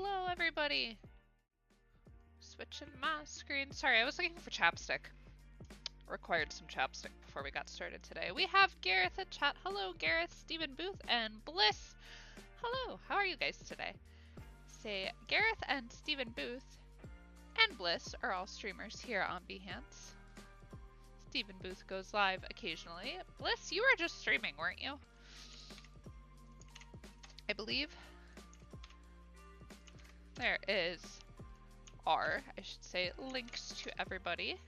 Hello, everybody. Switching my screen. Sorry, I was looking for chapstick. Required some chapstick before we got started today. We have Gareth in chat. Hello, Gareth, Stephen Booth, and Bliss. Hello, how are you guys today? Say, Gareth and Stephen Booth and Bliss are all streamers here on Behance. Stephen Booth goes live occasionally. Bliss, you were just streaming, weren't you? I believe. There is I should say, links to everybody.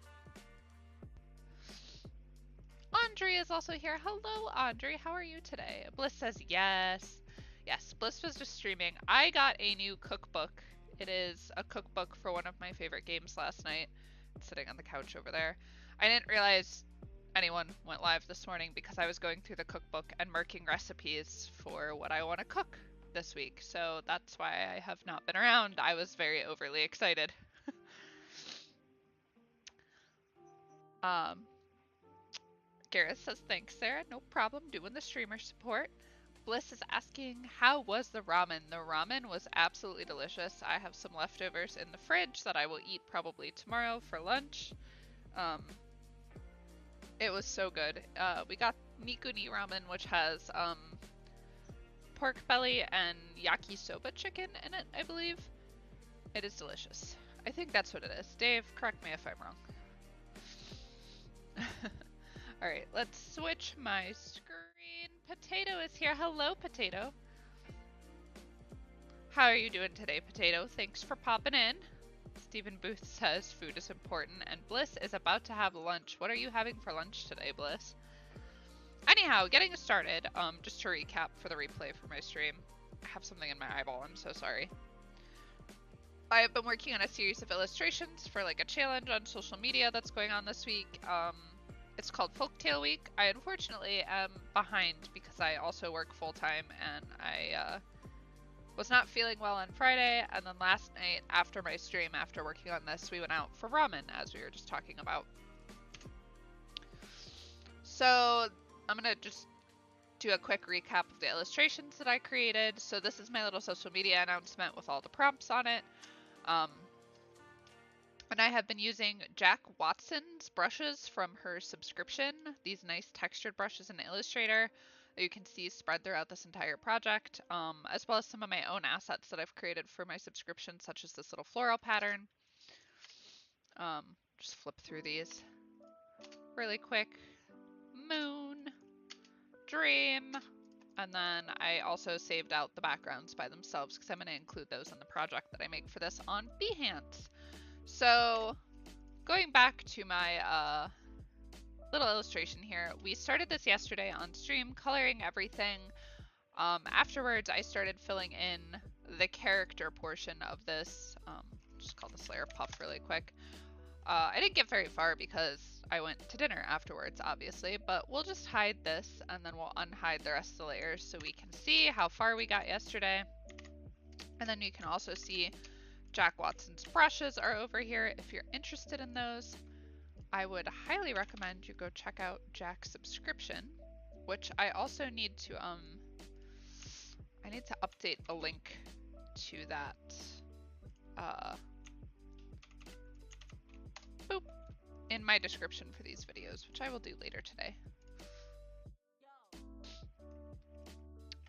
Andre is also here. Hello, Andre. How are you today? Bliss says yes. Yes, Bliss was just streaming. I got a new cookbook. It is a cookbook for one of my favorite games last night. It's sitting on the couch over there. I didn't realize anyone went live this morning because I was going through the cookbook and marking recipes for what I want to cook this week. So that's why I have not been around. I was very overly excited. Gareth says, thanks, Sarah. No problem doing the streamer support. Bliss is asking, how was the ramen? The ramen was absolutely delicious. I have some leftovers in the fridge that I will eat probably tomorrow for lunch. It was so good. We got Nikuni ramen, which has pork belly and yakisoba chicken in it, I believe. It is delicious. I think that's what it is. Dave, correct me if I'm wrong. Alright, let's switch my screen. Potato is here. Hello, Potato. How are you doing today, Potato? Thanks for popping in. Stephen Booth says food is important, and Bliss is about to have lunch. What are you having for lunch today, Bliss? Anyhow, getting started, just to recap for the replay for my stream. I have something in my eyeball, I'm so sorry. I have been working on a series of illustrations for like a challenge on social media that's going on this week. It's called Folktale Week. I unfortunately am behind because I also work full-time and I was not feeling well on Friday, and then last night after my stream, after working on this, we went out for ramen, as we were just talking about. So I'm gonna just do a quick recap of the illustrations that I created. So this is my little social media announcement with all the prompts on it. And I have been using Jack Watson's brushes from her subscription, these nice textured brushes in Illustrator that you can see spread throughout this entire project, as well as some of my own assets that I've created for my subscription, such as this little floral pattern. Just flip through these really quick. Moon, dream, and then I also saved out the backgrounds by themselves because I'm going to include those in the project that I make for this on Behance. So going back to my little illustration here, we started this yesterday on stream, coloring everything. Afterwards, I started filling in the character portion of this. Just call this layer puff really quick. I didn't get very far because I went to dinner afterwards, obviously, but we'll just hide this and then we'll unhide the rest of the layers so we can see how far we got yesterday. And then you can also see Jack Watson's brushes are over here. If you're interested in those, I would highly recommend you go check out Jack's subscription, which I also need to update a link to that boop in my description for these videos, which I will do later today.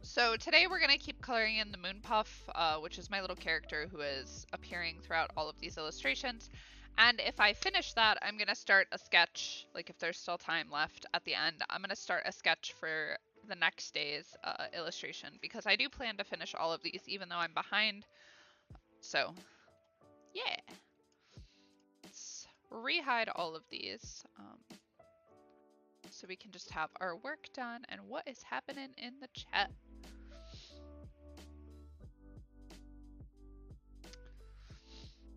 So today we're going to keep coloring in the Moon Puff, which is my little character who is appearing throughout all of these illustrations. And if I finish that, I'm going to start a sketch, like if there's still time left at the end, I'm going to start a sketch for the next day's illustration, because I do plan to finish all of these even though I'm behind. So yeah, let's rehide all of these so we can just have our work done. And what is happening in the chat?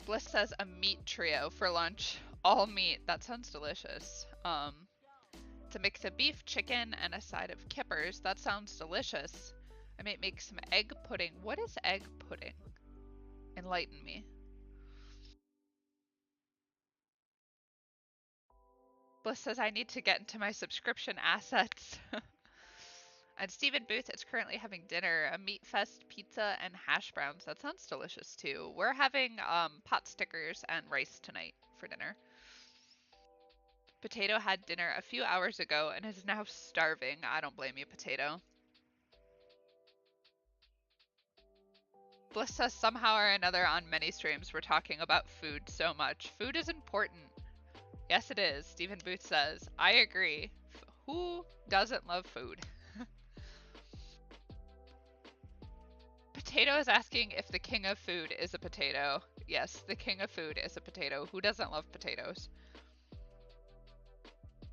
Bliss says a meat trio for lunch. All meat. That sounds delicious. To mix of beef, chicken, and a side of kippers. That sounds delicious. I might make some egg pudding. What is egg pudding? Enlighten me. Bliss says I need to get into my subscription assets. And Stephen Booth is currently having dinner, a meat fest pizza and hash browns. That sounds delicious too. We're having pot stickers and rice tonight for dinner. Potato had dinner a few hours ago and is now starving. I don't blame you, Potato. Bliss says somehow or another on many streams we're talking about food so much. Food is important. Yes, it is. Stephen Booth says, I agree. Who doesn't love food? Potato is asking if the king of food is a potato. Yes, the king of food is a potato. Who doesn't love potatoes?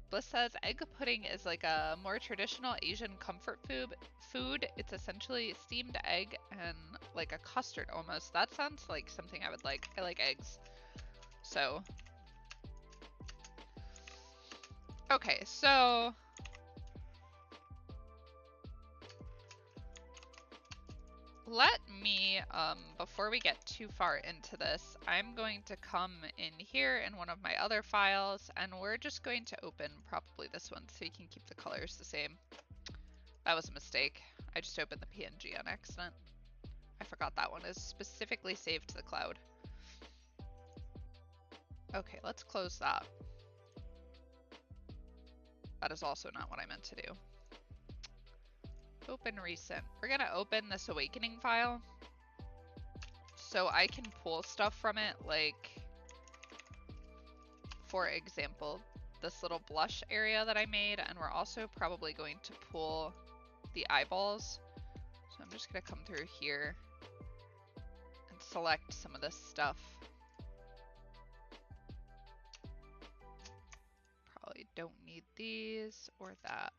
Bliss says egg pudding is like a more traditional Asian comfort food. It's essentially steamed egg and like a custard almost. That sounds like something I would like. I like eggs. So, okay, so let me, before we get too far into this, I'm going to come in here in one of my other files, and we're just going to open probably this one so we can keep the colors the same. That was a mistake. I just opened the PNG on accident. I forgot that one is specifically saved to the cloud. Okay, let's close that. That is also not what I meant to do. Open recent. We're gonna open this awakening file so I can pull stuff from it, like, for example, this little blush area that I made, and we're also probably going to pull the eyeballs. So I'm just gonna come through here and select some of this stuff. Probably don't need these or that.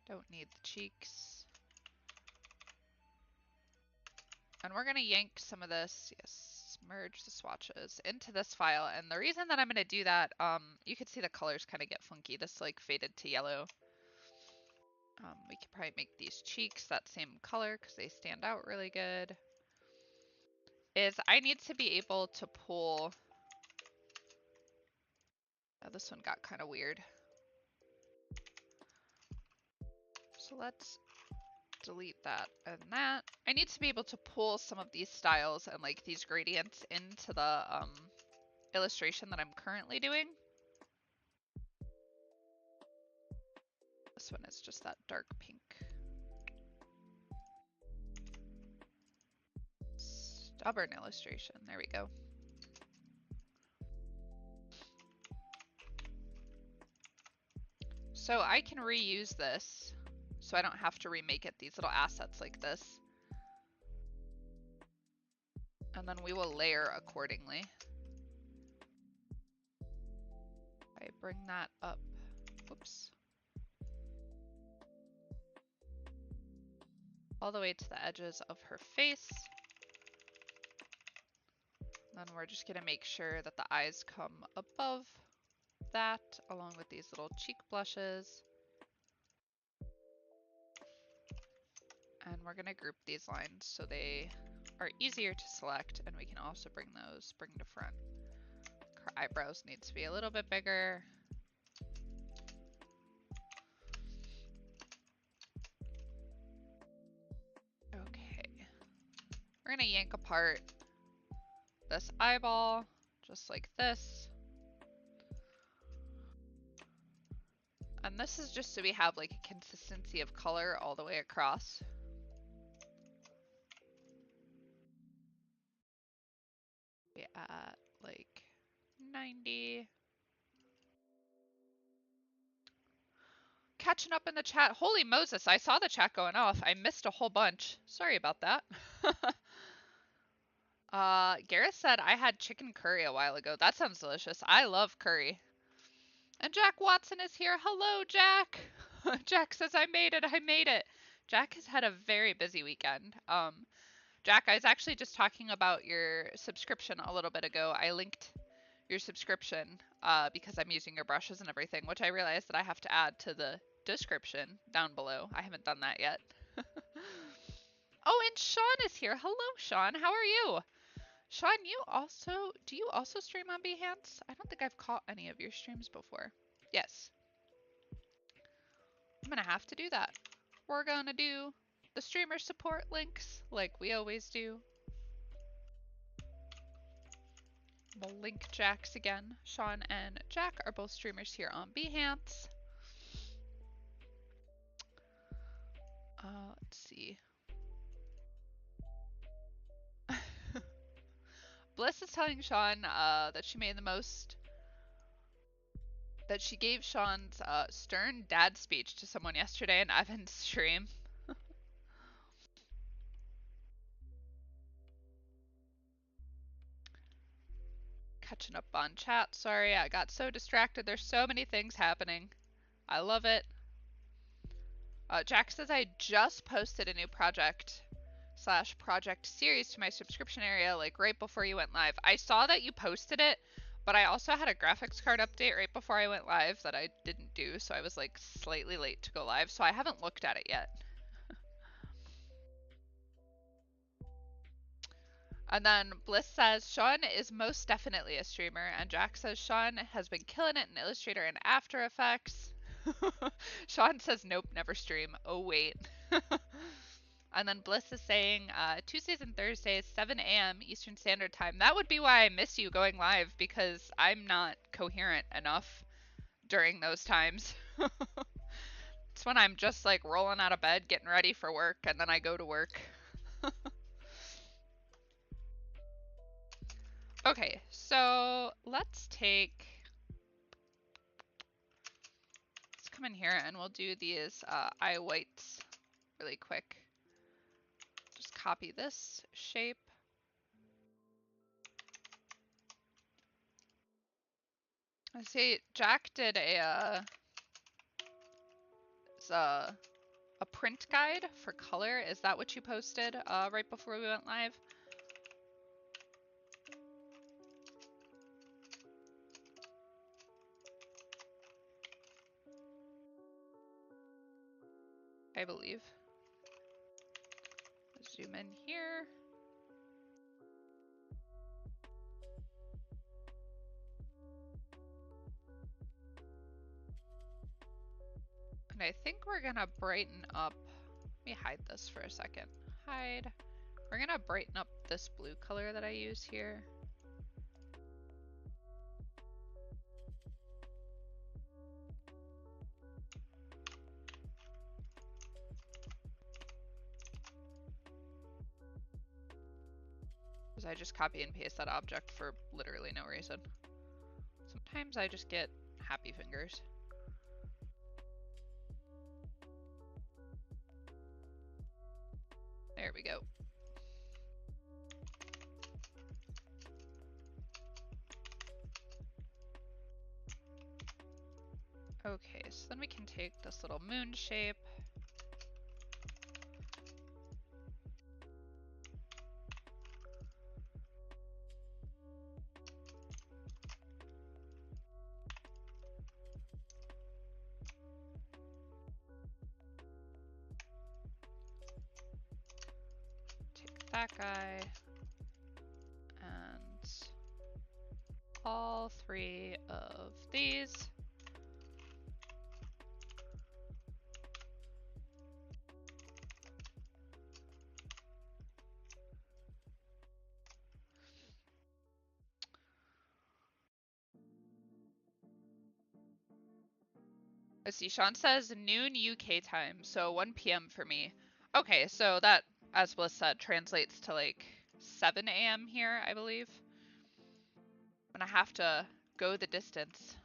Don't need the cheeks. And we're gonna yank some of this, yes, merge the swatches into this file. And the reason that I'm gonna do that, you can see the colors kind of get funky. This like faded to yellow. We could probably make these cheeks that same color because they stand out really good. Is I need to be able to pull, oh, this one got kind of weird. So let's delete that and that. I need to be able to pull some of these styles and like these gradients into the illustration that I'm currently doing. This one is just that dark pink. Stubborn illustration, there we go. So I can reuse this, so I don't have to remake it, these little assets like this. And then we will layer accordingly. I bring that up, whoops. All the way to the edges of her face. Then we're just gonna make sure that the eyes come above that, along with these little cheek blushes. And we're gonna group these lines so they are easier to select, and we can also bring to front. Her eyebrows need to be a little bit bigger. Okay. We're gonna yank apart this eyeball, just like this. And this is just so we have like a consistency of color all the way across. We at like 90. Catching up in the chat. Holy Moses, I saw the chat going off. I missed a whole bunch. Sorry about that. Gareth said I had chicken curry a while ago. That sounds delicious. I love curry. And Jack Watson is here. Hello, Jack. Jack says I made it. I made it. Jack has had a very busy weekend. Jack, I was actually just talking about your subscription a little bit ago. I linked your subscription because I'm using your brushes and everything, which I realized that I have to add to the description down below. I haven't done that yet. Oh, and Sean is here. Hello, Sean. How are you? Sean, do you also stream on Behance? I don't think I've caught any of your streams before. Yes. I'm gonna have to do that. We're gonna do the streamer support links like we always do. We'll link Jack's again. Sean and Jack are both streamers here on Behance. Let's see. Bliss is telling Sean that she made the most, that she gave Sean's stern dad speech to someone yesterday in Evan's stream. Catching up on chat. Sorry, I got so distracted. There's so many things happening. I love it. Jack says I just posted a new project series to my subscription area like right before you went live. I saw that you posted it, but I also had a graphics card update right before I went live that I didn't do, so I was like slightly late to go live, so I haven't looked at it yet. And then Bliss says Sean is most definitely a streamer, and Jack says Sean has been killing it in Illustrator and After Effects. Sean says nope, never stream. Oh wait. And then Bliss is saying Tuesdays and Thursdays, 7 a.m. Eastern Standard Time. That would be why I miss you going live, because I'm not coherent enough during those times. It's when I'm just like rolling out of bed, getting ready for work, and then I go to work. Okay, so let's come in here and we'll do these eye whites really quick. Just copy this shape. I see Jack did a print guide for color. Is that what you posted right before we went live? I believe. Zoom in here. And I think we're gonna brighten up. Let me hide this for a second. Hide. We're gonna brighten up this blue color that I use here. Because I just copy and paste that object for literally no reason. Sometimes I just get happy fingers. There we go. Okay, so then we can take this little moon shape. Take that guy. And all three of these. Let's see, Sean says noon UK time, so 1 p.m. for me. Okay, so that, as Bliss said, translates to like 7 a.m. here, I believe. I'm gonna have to go the distance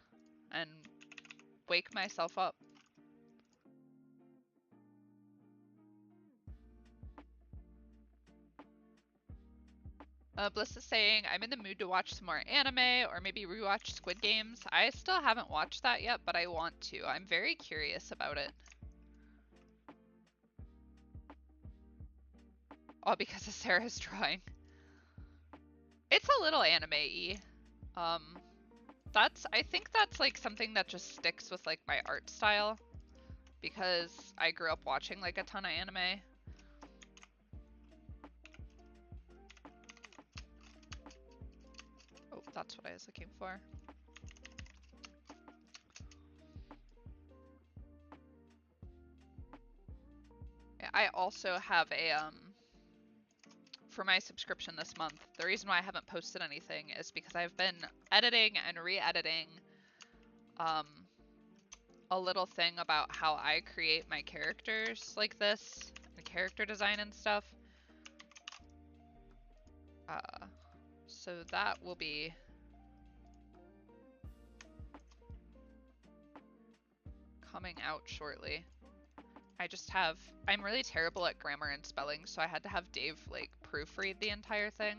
and wake myself up. Bliss is saying, I'm in the mood to watch some more anime or maybe rewatch Squid Games. I still haven't watched that yet, but I want to. I'm very curious about it. All because of Sarah's drawing. It's a little anime-y. I think that's like something that just sticks with like my art style because I grew up watching like a ton of anime. Oh, that's what I was looking for. I also have a, for my subscription this month, the reason why I haven't posted anything is because I've been editing and re-editing, a little thing about how I create my characters like this, the character design and stuff. So that will be coming out shortly. I'm really terrible at grammar and spelling, so I had to have Dave like proofread the entire thing.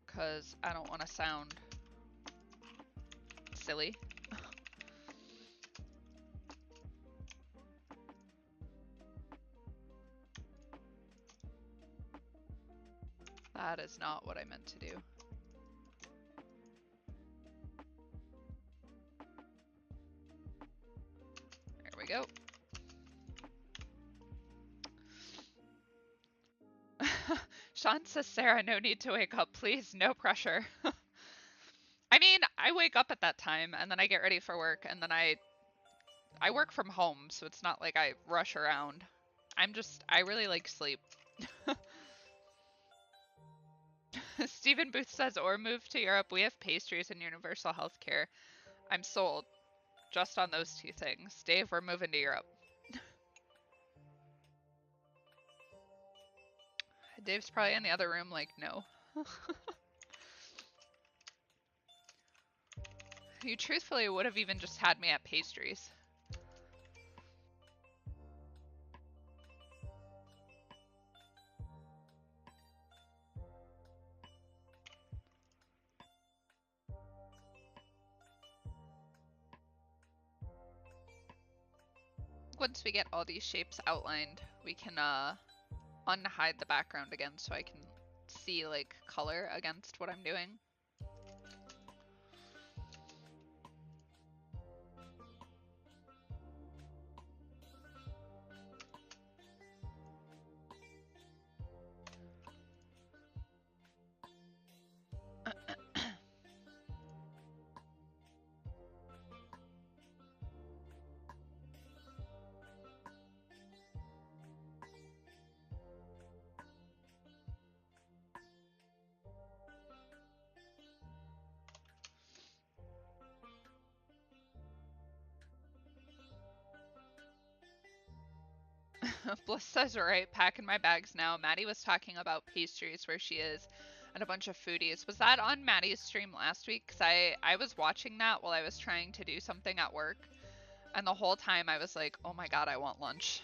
Cause I don't want to sound silly. That is not what I meant to do. There we go. Sean says, Sarah, no need to wake up, please, no pressure. I mean, I wake up at that time and then I get ready for work and then I work from home, so it's not like I rush around. I really like sleep. Stephen Booth says, or move to Europe. We have pastries and universal health care. I'm sold just on those two things. Dave, we're moving to Europe. Dave's probably in the other room like, no. You truthfully would have even just had me at pastries. Once we get all these shapes outlined, we can unhide the background again so I can see like color against what I'm doing. Bliss says, right, packing my bags now. Maddie was talking about pastries where she is and a bunch of foodies. Was that on Maddie's stream last week? Because I was watching that while I was trying to do something at work. And the whole time I was like, oh my god, I want lunch.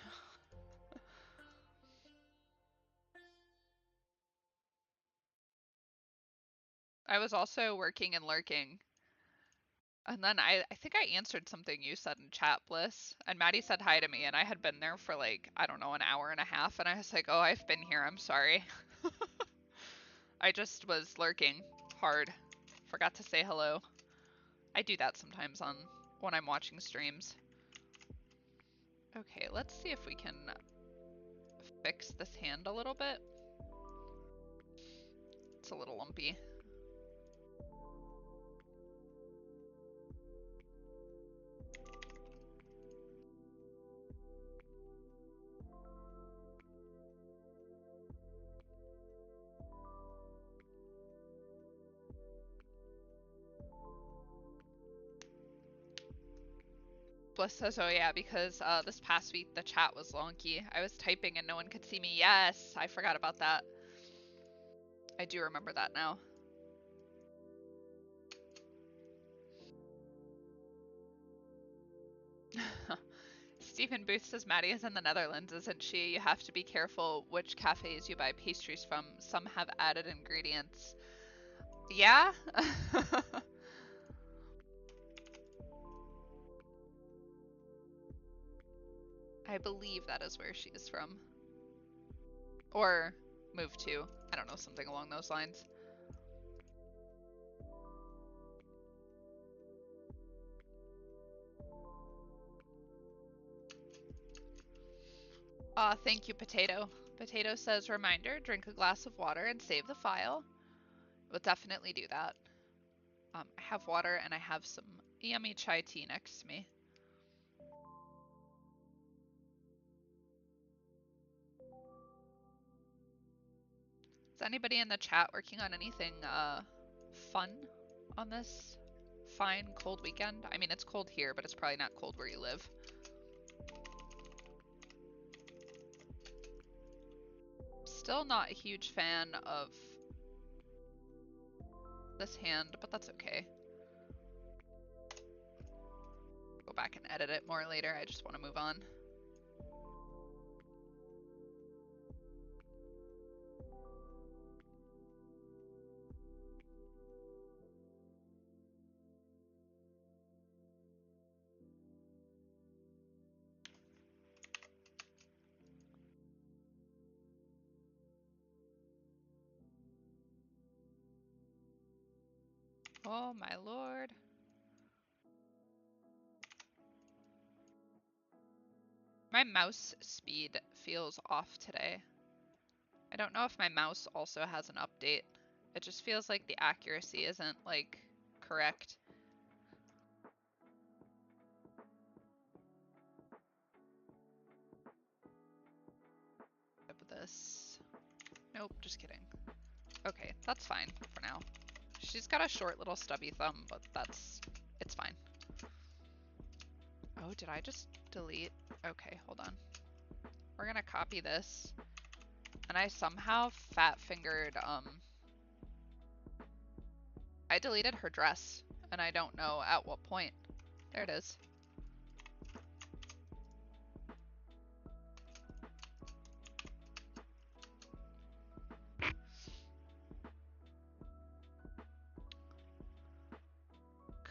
I was also working and lurking. And then I think I answered something you said in chat, Bliss. And Maddie said hi to me, and I had been there for like, I don't know, an hour and a half. And I was like, oh, I've been here. I'm sorry. I just was lurking hard. Forgot to say hello. I do that sometimes when I'm watching streams. Okay, let's see if we can fix this hand a little bit. It's a little lumpy. Bliss says, oh yeah, because this past week the chat was wonky. I was typing and no one could see me. Yes, I forgot about that. I do remember that now. Stephen Booth says, Maddie is in the Netherlands, isn't she? You have to be careful which cafes you buy pastries from. Some have added ingredients. Yeah? I believe that is where she is from. Or moved to. I don't know, something along those lines. Thank you, Potato. Potato says, reminder, drink a glass of water and save the file. We'll definitely do that. I have water and I have some yummy chai tea next to me. Is anybody in the chat working on anything fun on this fine cold weekend? I mean, it's cold here, but it's probably not cold where you live. Still not a huge fan of this hand, but that's okay. Go back and edit it more later. I just want to move on. Oh my lord. My mouse speed feels off today. I don't know if my mouse also has an update. It just feels like the accuracy isn't like correct. This. Nope, just kidding. Okay, that's fine for now. She's got a short little stubby thumb, but it's fine. Oh, did I just delete? Okay, hold on. We're gonna copy this. And I somehow fat fingered, I deleted her dress, and I don't know at what point. There it is.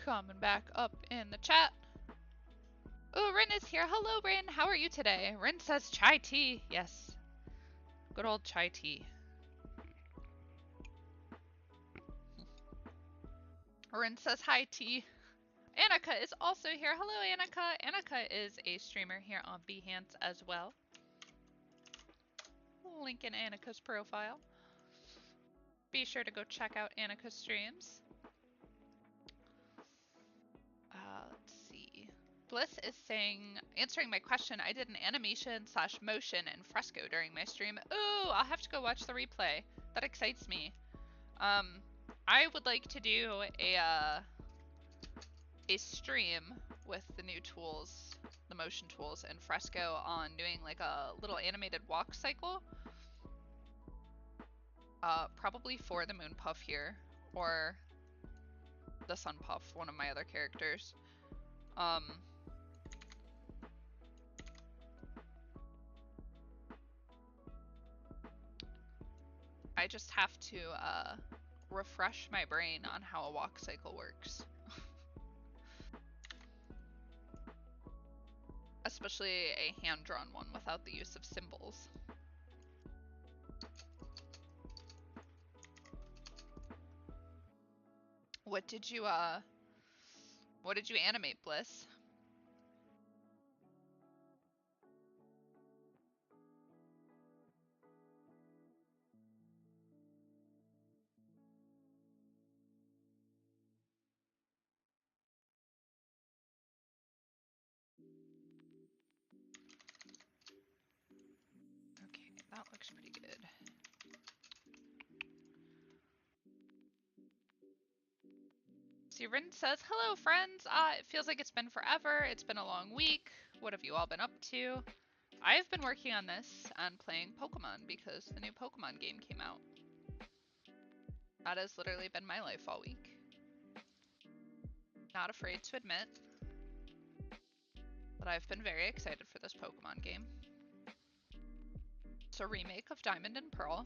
Coming back up in the chat. Oh, Rin is here. Hello, Rin. How are you today? Rin says chai tea. Yes. Good old chai tea. Rin says hi, tea. Annika is also here. Hello, Annika. Annika is a streamer here on Behance as well. Link in Annika's profile. Be sure to go check out Annika's streams. Let's see. Bliss is saying, answering my question, I did an animation / motion in Fresco during my stream. Ooh, I'll have to go watch the replay. That excites me. I would like to do a stream with the new tools, the motion tools in Fresco, on doing like a little animated walk cycle. Probably for the Moon Puff here, or the Sun Puff, one of my other characters. I just have to refresh my brain on how a walk cycle works. Especially a hand-drawn one without the use of symbols. What did you animate, Bliss? Okay, that looks pretty good. Rin says, hello friends, it feels like it's been forever, it's been a long week, what have you all been up to? I've been working on this and playing Pokemon because the new Pokemon game came out. That has literally been my life all week. Not afraid to admit that I've been very excited for this Pokemon game. It's a remake of Diamond and Pearl.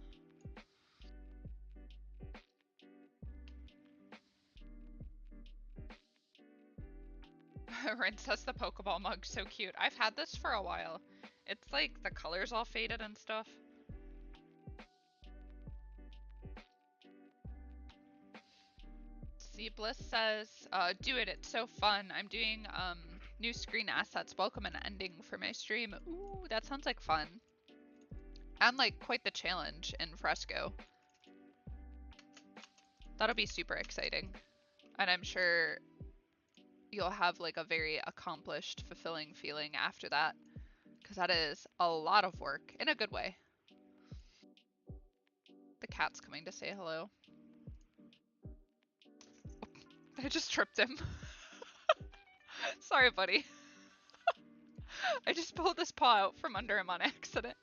Rin says the Pokeball mug, so cute. I've had this for a while. It's like the colors all faded and stuff. See, Bliss says, do it, it's so fun. I'm doing new screen assets, welcome and ending for my stream. Ooh, that sounds like fun. And like quite the challenge in Fresco. That'll be super exciting. And I'm sure you'll have like a very accomplished, fulfilling feeling after that, because that is a lot of work in a good way. The cat's coming to say hello. I just tripped him. Sorry, buddy. I just pulled his paw out from under him on accident.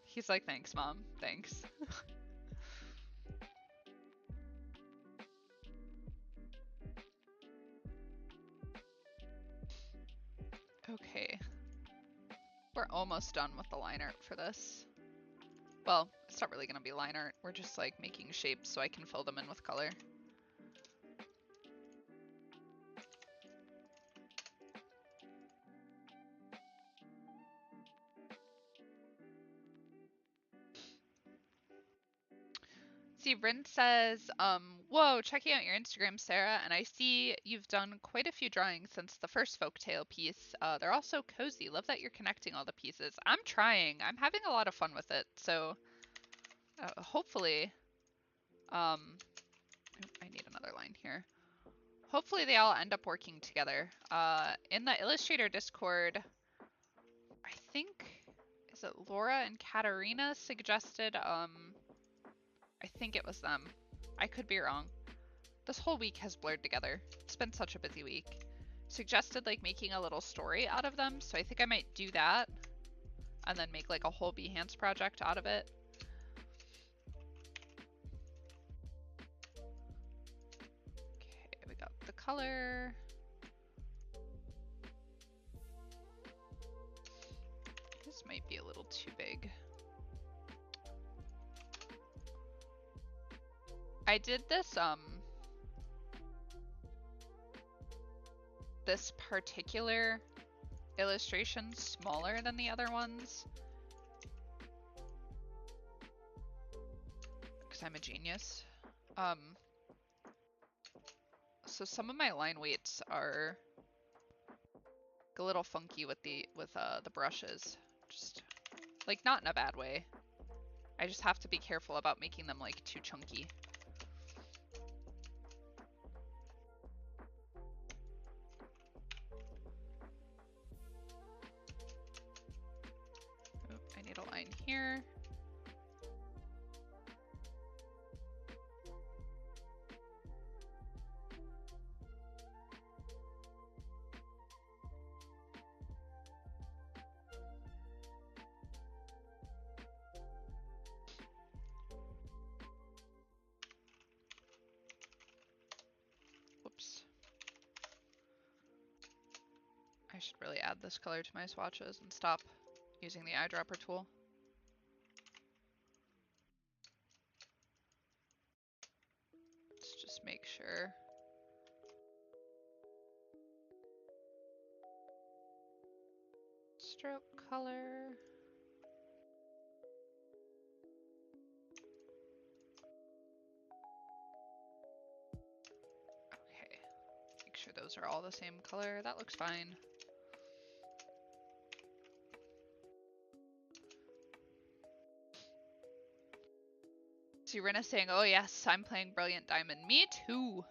He's like, thanks, Mom. Thanks. Okay. We're almost done with the line art for this. Well, it's not really going to be line art. We're just like making shapes so I can fill them in with color. See, Rin says, whoa, checking out your Instagram, Sarah, and I see you've done quite a few drawings since the first folktale piece. They're all so cozy. Love that you're connecting all the pieces. I'm trying. I'm having a lot of fun with it, so hopefully, I need another line here. Hopefully they all end up working together. In the Illustrator Discord, I think, is it Laura and Katarina suggested, I think it was them. I could be wrong. This whole week has blurred together. It's been such a busy week. Suggested like making a little story out of them, so I think I might do that and then make like a whole Behance project out of it. Okay, we got the color. This might be a little too big. I did this particular illustration smaller than the other ones because I'm a genius. So some of my line weights are a little funky with the brushes. Just like not in a bad way. I just have to be careful about making them like too chunky. Oop, I need a line here. Whoops. I should really add this color to my swatches and stop using the eyedropper tool. Let's just make sure. Stroke color. Okay. Make sure those are all the same color. That looks fine. See, Rinna saying, oh yes, I'm playing Brilliant Diamond. Me too.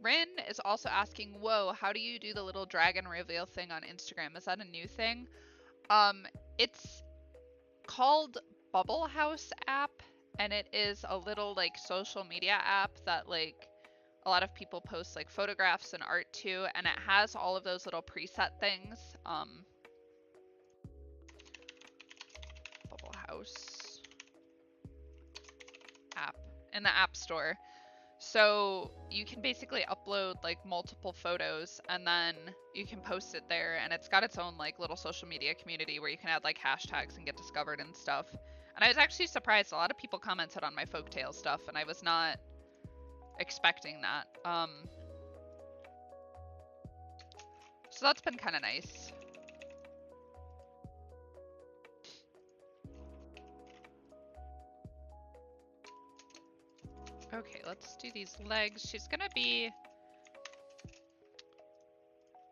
Rin is also asking, whoa, how do you do the little dragon reveal thing on Instagram? Is that a new thing? It's called Bubble House app, and it is a little like social media app that like a lot of people post like photographs and art to, and it has all of those little preset things. Bubble House app in the App Store. So you can basically upload like multiple photos and then you can post it there, and it's got its own like little social media community where you can add like hashtags and get discovered and stuff. And I was actually surprised. A lot of people commented on my folktale stuff and I was not expecting that. So that's been kind of nice. Okay, let's do these legs. She's gonna be...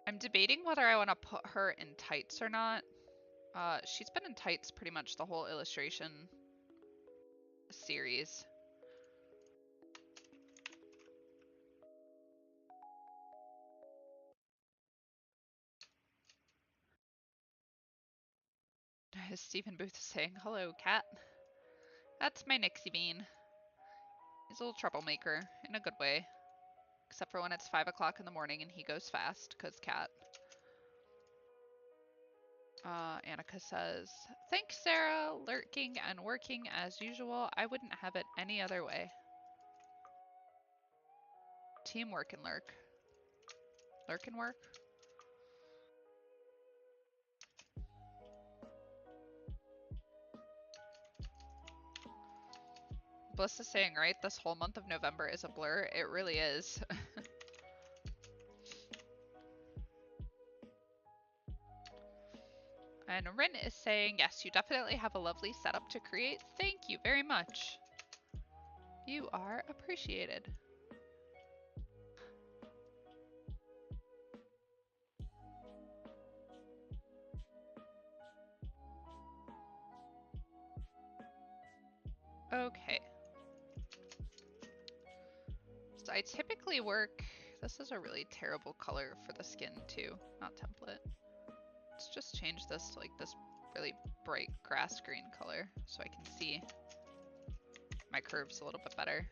I'm debating whether I want to put her in tights or not. She's been in tights pretty much the whole illustration series. Stephen Booth is saying, hello, cat. That's my Nixie Bean. He's a little troublemaker, in a good way. Except for when it's 5 o'clock in the morning and he goes fast, cause cat. Annika says, thanks, Sarah. Lurking and working as usual. I wouldn't have it any other way. Teamwork and lurk. Lurk and work? Bliss is saying, right, this whole month of November is a blur. It really is. And Rin is saying, yes, you definitely have a lovely setup to create. Thank you very much. You are appreciated. Okay. So I typically work, this is a really terrible color for the skin too, not template. Let's just change this to like this really bright grass green color so I can see my curves a little bit better.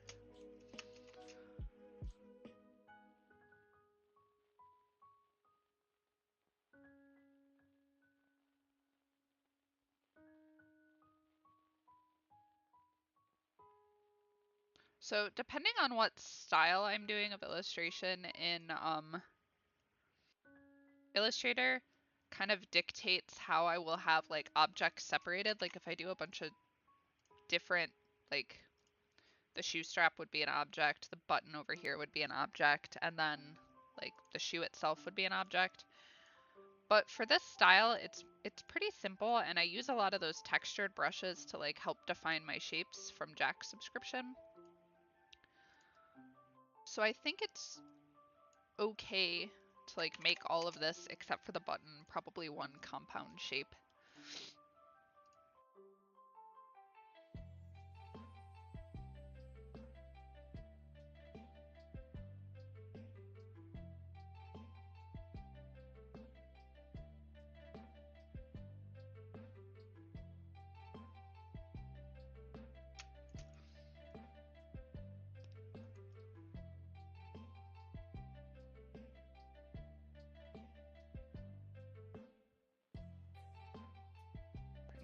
So depending on what style I'm doing of illustration in Illustrator, kind of dictates how I will have like objects separated. Like if I do a bunch of different, like the shoe strap would be an object, the button over here would be an object, and then like the shoe itself would be an object. But for this style, it's pretty simple, and I use a lot of those textured brushes to like help define my shapes from Jack's subscription. So I think it's okay to like make all of this except for the button, probably one compound shape.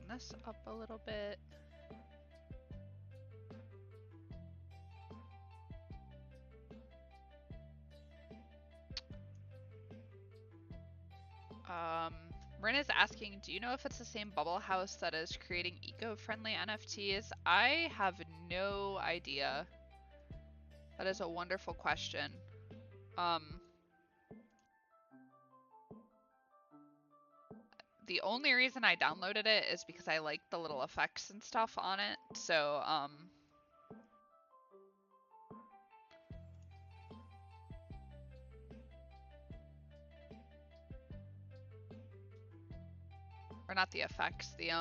Bring this up a little bit. Rin is asking, do you know if it's the same bubble house that is creating eco-friendly NFTs? I have no idea. That is a wonderful question. The only reason I downloaded it is because I like the little effects and stuff on it. So, or not the effects, the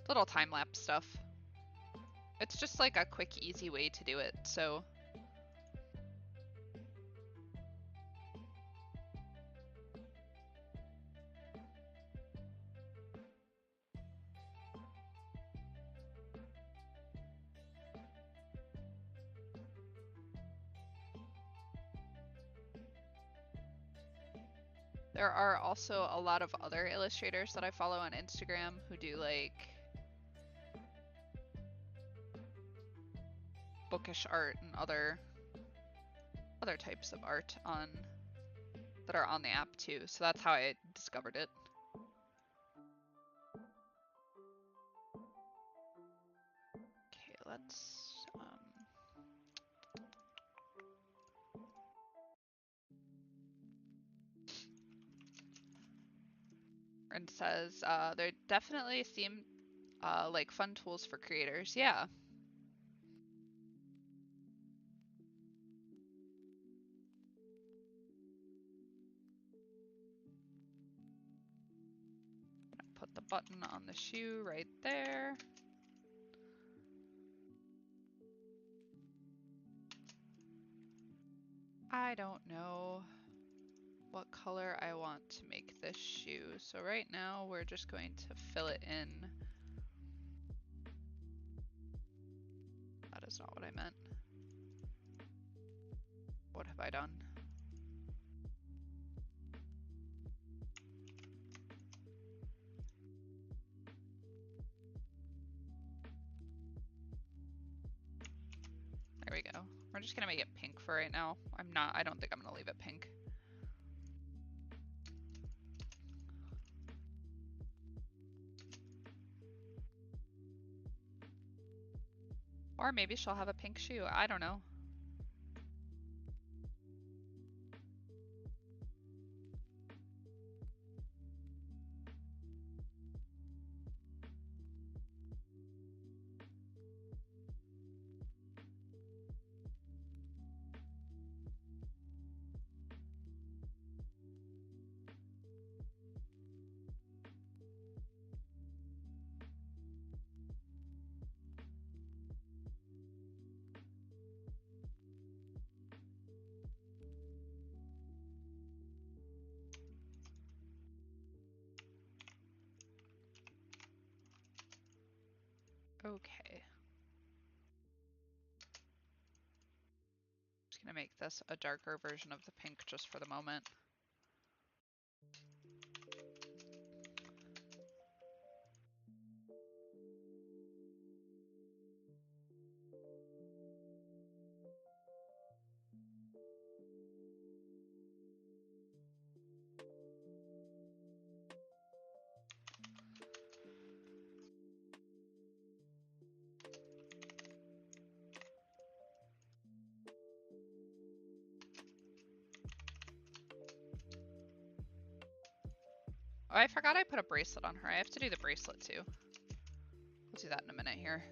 little time-lapse stuff. It's just like a quick, easy way to do it, so. There are also a lot of other illustrators that I follow on Instagram who do like bookish art and other types of art on that are on the app too. So that's how I discovered it. Okay, let's and says there definitely seem like fun tools for creators. Yeah. button on the shoe right there. I don't know what color I want to make this shoe. So right now we're just going to fill it in. That is not what I meant. What have I done? There we go. We're just gonna make it pink for right now. I don't think I'm gonna leave it pink. Or maybe she'll have a pink shoe. I don't know. Okay. Just gonna make this a darker version of the pink just for the moment. Oh, I forgot I put a bracelet on her. I have to do the bracelet too. We'll do that in a minute here.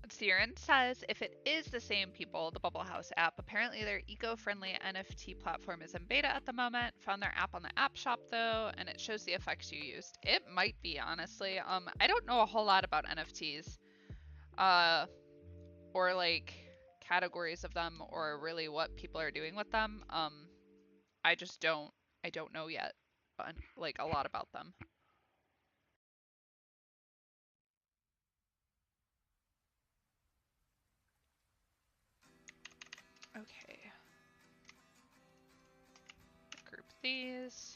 Siren says, if it is the same people, the Bubble House app, apparently their eco-friendly NFT platform is in beta at the moment. Found their app on the app shop though, and it shows the effects you used. It might be, honestly. I don't know a whole lot about NFTs, or like categories of them, or really what people are doing with them. I just don't. I don't know yet, like a lot about them. Okay. Group these.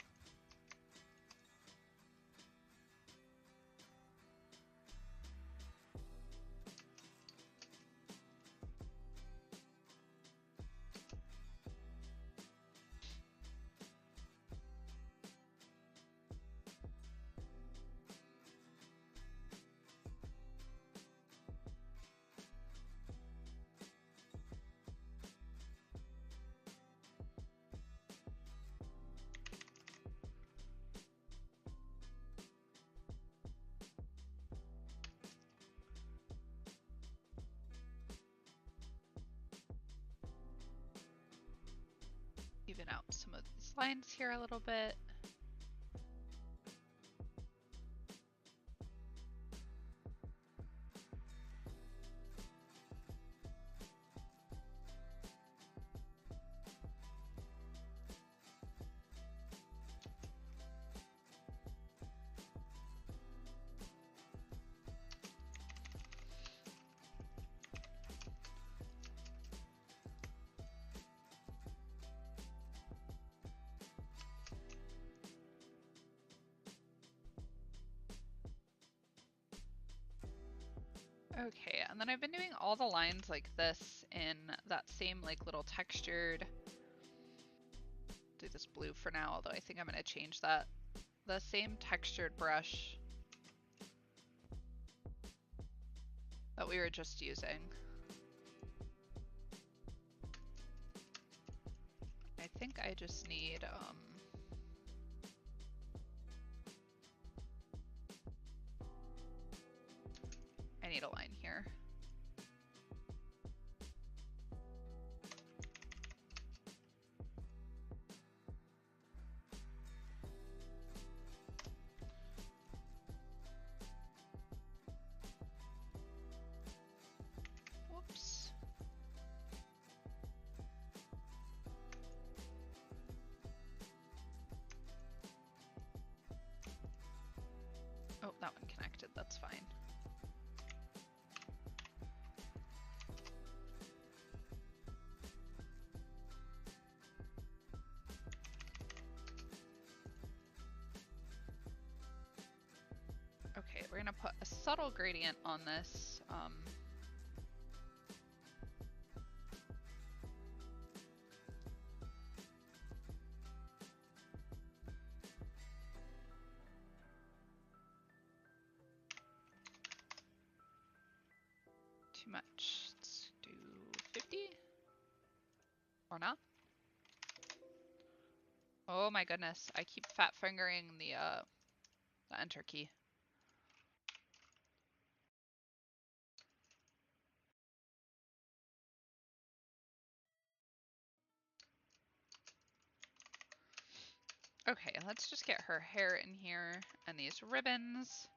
Even out some of these lines here a little bit. Okay, and then I've been doing all the lines like this in that same like little textured, do this blue for now, although I think I'm gonna change that. The same textured brush that we were just using. I think I just need, I need a line here. Whoops. Oh, that one connected, that's fine. Okay, we're gonna put a subtle gradient on this. Too much. Let's do 50 or not. Oh my goodness, I keep fat fingering the enter key. Okay, let's just get her hair in here and these ribbons.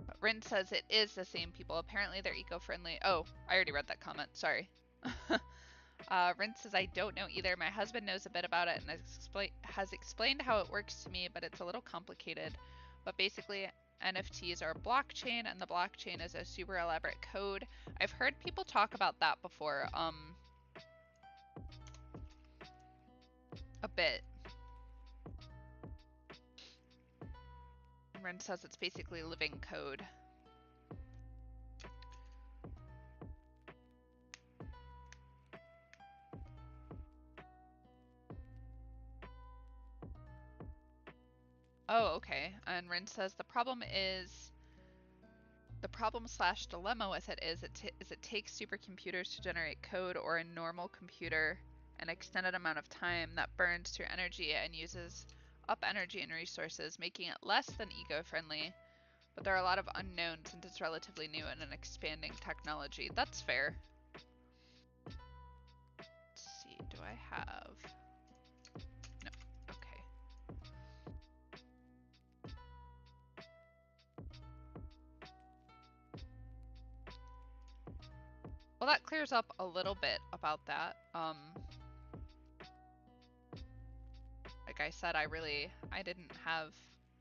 But Rin says it is the same people. Apparently they're eco-friendly. Oh, I already read that comment. Sorry. Rin says, I don't know either. My husband knows a bit about it and has explained how it works to me, but it's a little complicated. But basically, NFTs are a blockchain, and the blockchain is a super elaborate code. I've heard people talk about that before, a bit. Rin says it's basically living code. Oh, okay. And Rin says the problem slash dilemma with it is it takes supercomputers to generate code, or a normal computer an extended amount of time that burns through energy and uses up energy and resources, making it less than eco-friendly. But there are a lot of unknowns since it's relatively new and an expanding technology. That's fair. Let's see, do I have... No, okay. Well, that clears up a little bit about that. Like I said, I didn't have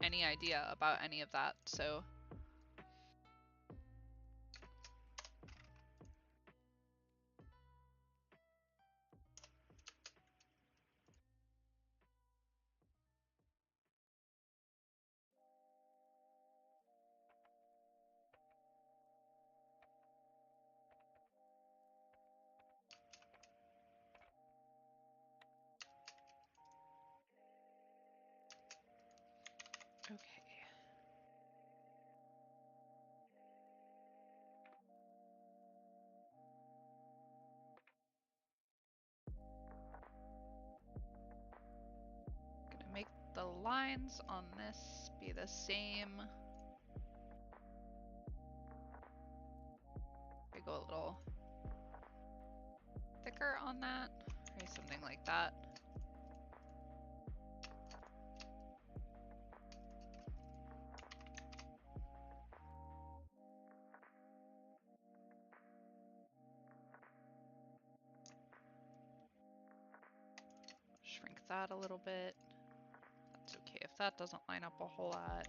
any idea about any of that, so... Okay. Gonna make the lines on this be the same. I go a little thicker on that, or something like that. Shrink that a little bit. That's okay if that doesn't line up a whole lot.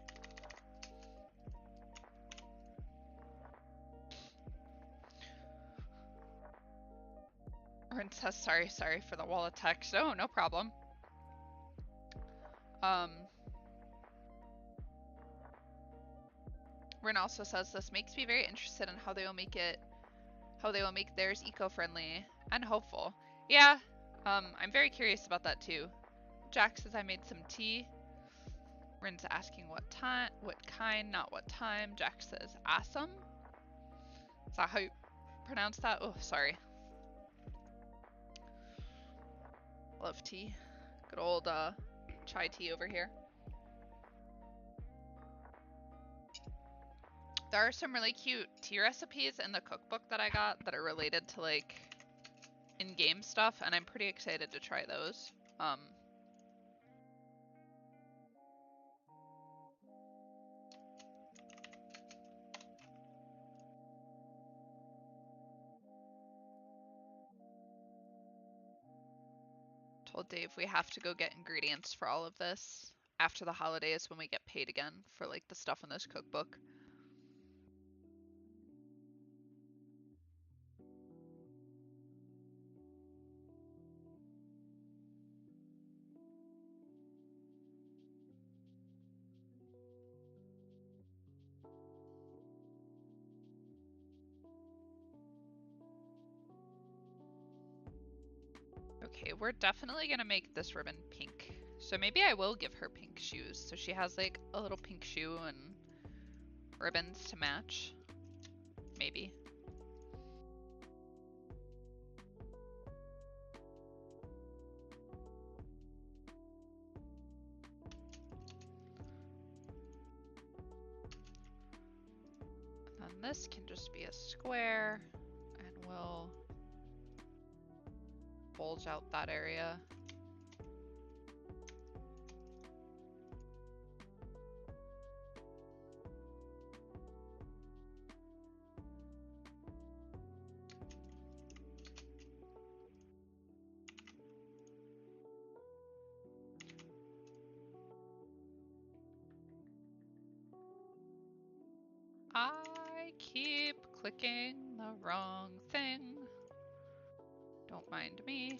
Rin says sorry for the wall of text. Oh, no problem. Rin also says this makes me very interested in how they will make theirs eco-friendly and hopeful. Yeah, I'm very curious about that too. Jack says I made some tea. Rin's asking what kind, not what time. Jack says awesome. Is that how you pronounce that? Oh, sorry. Love tea. Good old chai tea over here. There are some really cute tea recipes in the cookbook that I got that are related to like in-game stuff, and I'm pretty excited to try those. Told Dave we have to go get ingredients for all of this after the holidays when we get paid again for like the stuff in this cookbook. Okay, we're definitely gonna make this ribbon pink. So maybe I will give her pink shoes. So she has like a little pink shoe and ribbons to match. Maybe. And then this can just be a square and we'll bulge out that area. I keep clicking the wrong thing. Don't mind me.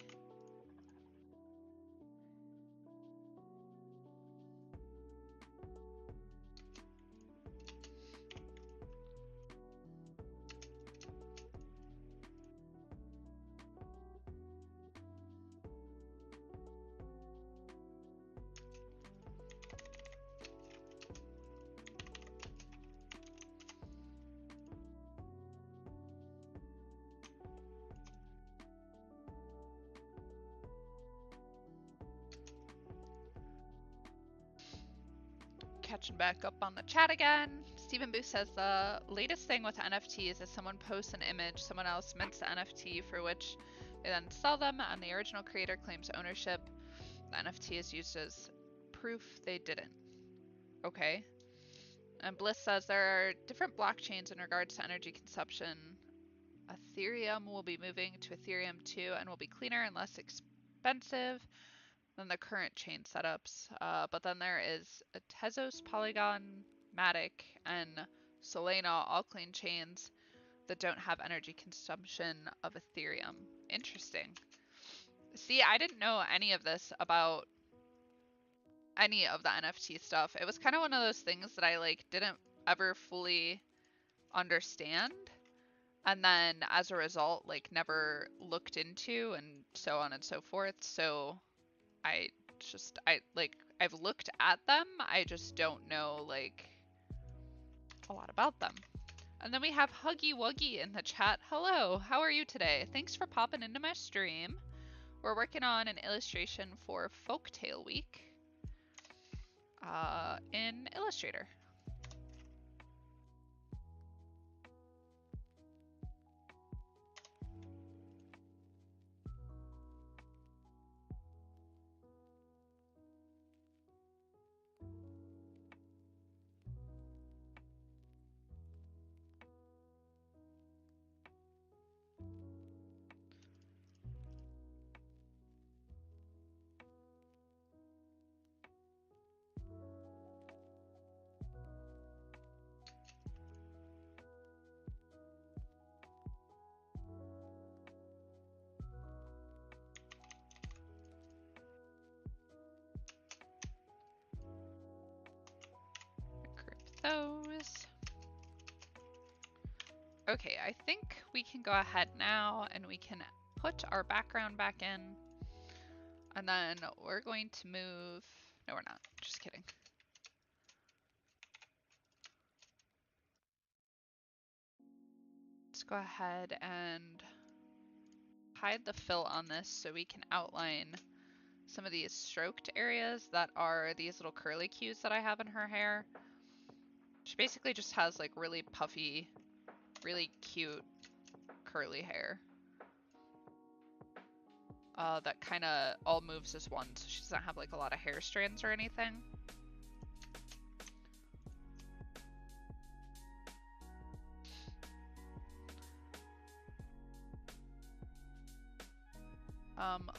Catching back up on the chat again. Stephen Booth says the latest thing with NFTs is someone posts an image, someone else mints the NFT for which they then sell them, and the original creator claims ownership. The NFT is used as proof they didn't. Okay. And Bliss says there are different blockchains in regards to energy consumption. Ethereum will be moving to Ethereum 2 and will be cleaner and less expensive than the current chain setups. But then there is a Tezos, Polygon, Matic, and Solana, all clean chains that don't have energy consumption of Ethereum. Interesting. See, I didn't know any of this about any of the NFT stuff. It was kind of one of those things that I like didn't ever fully understand. And then as a result, like never looked into and so on and so forth. So I've looked at them. I just don't know like a lot about them. And then we have Huggy Wuggy in the chat. Hello, how are you today? Thanks for popping into my stream. We're working on an illustration for Folktale Week in Illustrator. I think we can go ahead now and we can put our background back in. And then we're going to move, no we're not, just kidding. Let's go ahead and hide the fill on this so we can outline some of these stroked areas that are these little curly cues that I have in her hair. She basically just has like really puffy, really cute curly hair. That kind of all moves as one, so she doesn't have like a lot of hair strands or anything.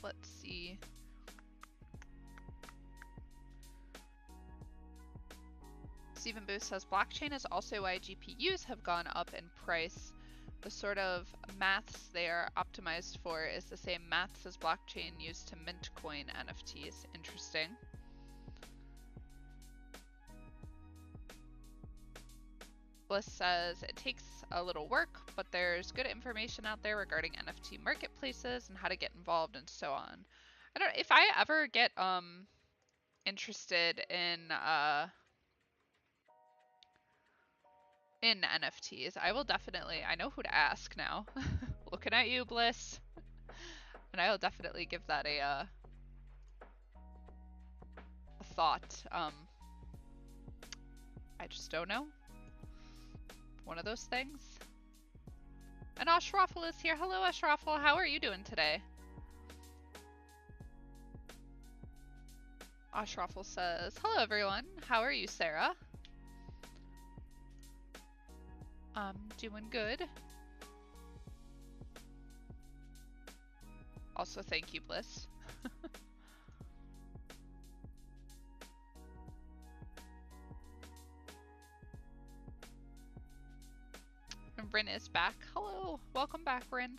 Let's see. Stephen Booth says blockchain is also why GPUs have gone up in price. The sort of maths they are optimized for is the same maths as blockchain used to mint coin NFTs. Interesting. Bliss says it takes a little work, but there's good information out there regarding NFT marketplaces and how to get involved and so on. I don't, if I ever get interested in NFTs, I will definitely, I know who to ask now. Looking at you, Bliss. And I will definitely give that a thought. I just don't know. One of those things. And Ashraffle is here. Hello, Ashraffle. How are you doing today? Ashraffle says, hello, everyone. How are you, Sarah? I'm doing good. Also, thank you, Bliss. And Bryn is back. Hello. Welcome back, Bryn.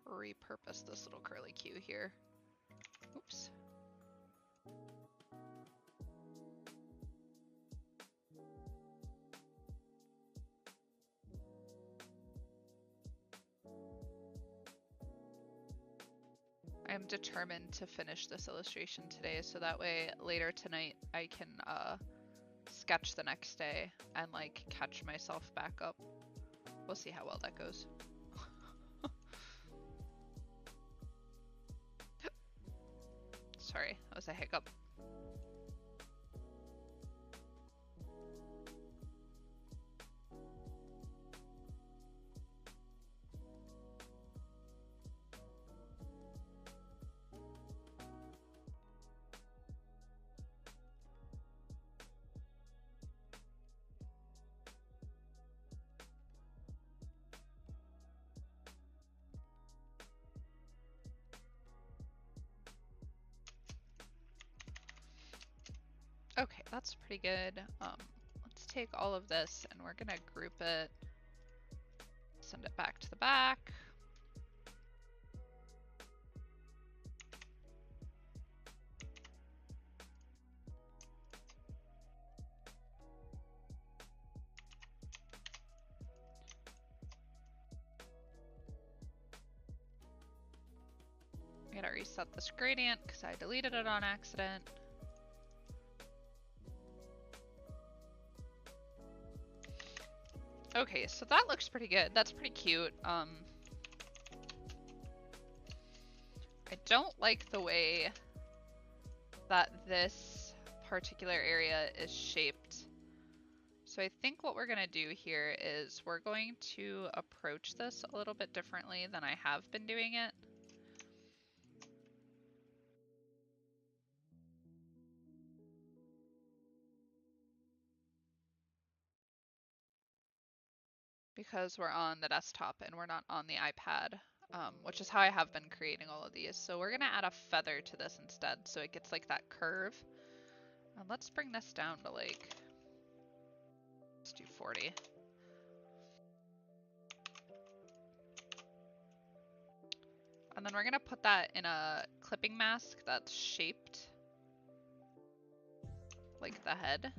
Repurpose this little curly cue here. Oops. I am determined to finish this illustration today, so that way later tonight I can sketch the next day and like catch myself back up. We'll see how well that goes. Sorry, that was a hiccup. Okay, that's pretty good. Let's take all of this and we're gonna group it, send it back to the back. I gotta reset this gradient because I deleted it on accident. Okay, so that looks pretty good. That's pretty cute. I don't like the way that this particular area is shaped. So I think what we're gonna do here is we're going to approach this a little bit differently than I have been doing it. because we're on the desktop and we're not on the iPad, which is how I have been creating all of these. So we're gonna add a feather to this instead so it gets like that curve. And let's bring this down to like, let's do 40. And then we're gonna put that in a clipping mask that's shaped like the head.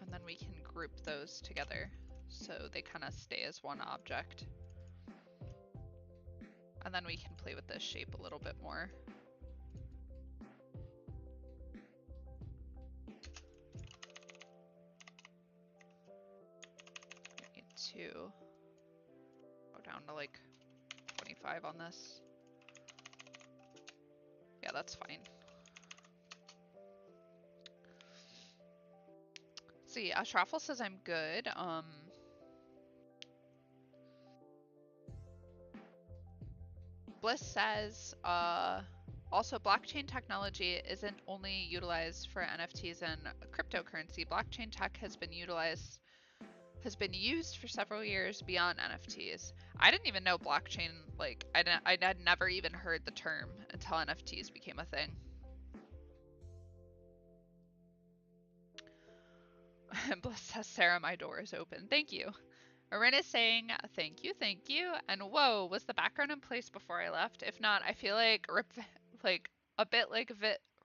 And then we can group those together so they kind of stay as one object. And then we can play with this shape a little bit more. We need to go down to like 25 on this. Yeah, that's fine. See, Ashraffle says I'm good. Bliss says, also blockchain technology isn't only utilized for NFTs and cryptocurrency. Blockchain tech has been used for several years beyond NFTs. I didn't even know blockchain, like, I had never even heard the term until NFTs became a thing. And Bliss says, Sarah, my door is open. Thank you. Marin is saying, thank you. And whoa, was the background in place before I left? If not, I feel like a bit like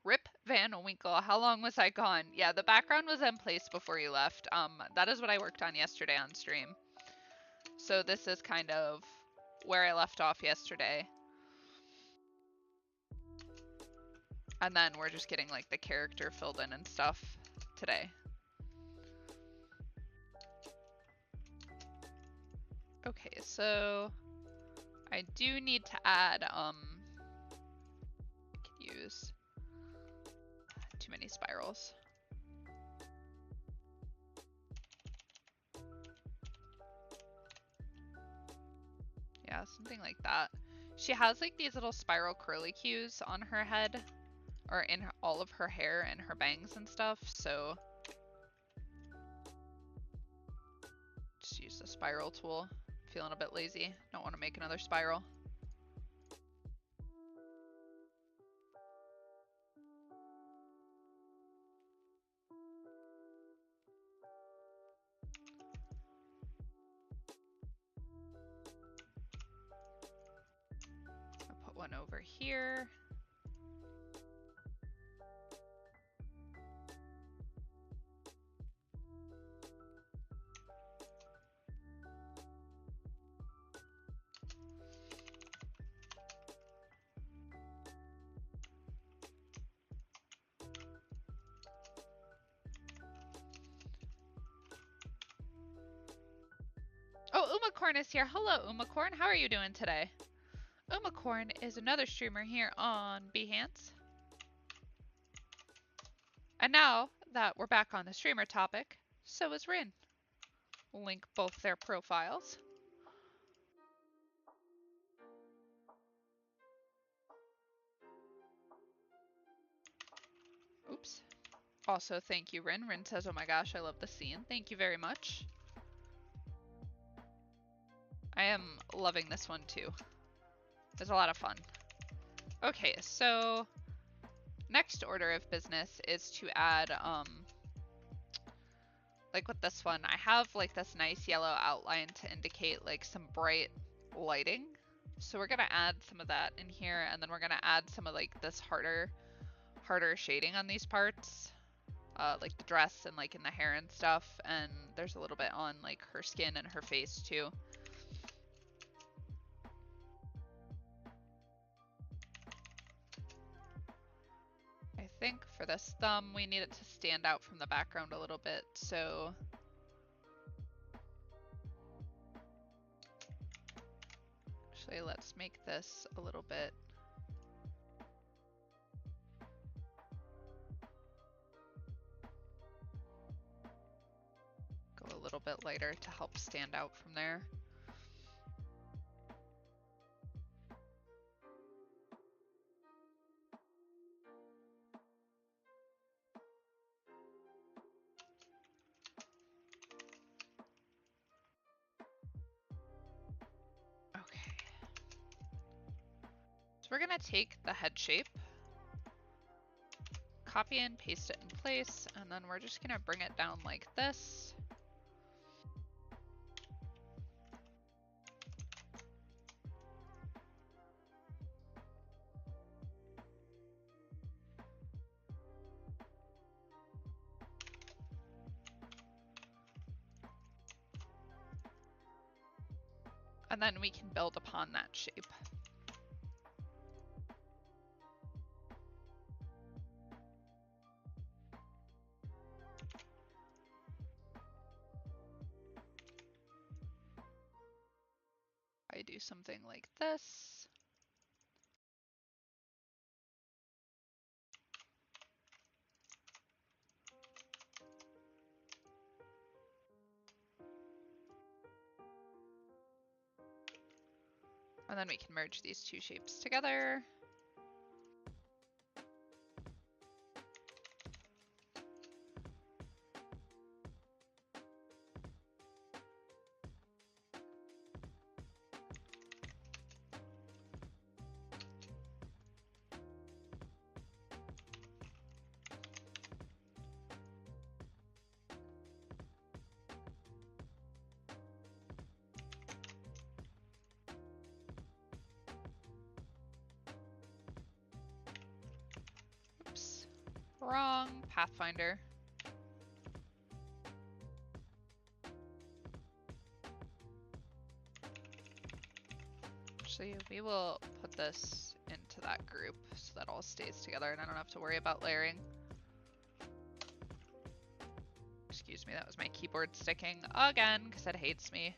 Rip Van Winkle. How long was I gone? Yeah, the background was in place before you left. That is what I worked on yesterday on stream. So this is kind of where I left off yesterday. And then we're just getting like the character filled in and stuff today. Okay, so I do need to add, I could use too many spirals. Yeah, something like that. She has like these little spiral curly cues on her head, or in all of her hair and her bangs and stuff, so just use the spiral tool. Feeling a bit lazy, don't want to make another spiral. I'll put one over here. Oh, Umacorn is here. Hello, Umacorn. How are you doing today? Umacorn is another streamer here on Behance. And now that we're back on the streamer topic, so is Rin. We'll link both their profiles. Oops. Also, thank you, Rin. Rin says, oh my gosh, I love the scene. Thank you very much. I am loving this one too. It's a lot of fun. Okay, so next order of business is to add, like with this one, I have like this nice yellow outline to indicate like some bright lighting. So we're gonna add some of that in here, and then we're gonna add some of like this harder shading on these parts. Like the dress and like in the hair and stuff, and there's a little bit on like her skin and her face too. I think for this thumb we need it to stand out from the background a little bit, so actually let's make this a little bit go a little bit lighter to help stand out from there. we're gonna take the head shape, copy and paste it in place, and then we're just gonna bring it down like this. And then we can build upon that shape. I do something like this. And then we can merge these two shapes together. Oops, wrong Pathfinder. Actually, we will put this into that group so that all stays together and I don't have to worry about layering. Excuse me, that was my keyboard sticking again because it hates me.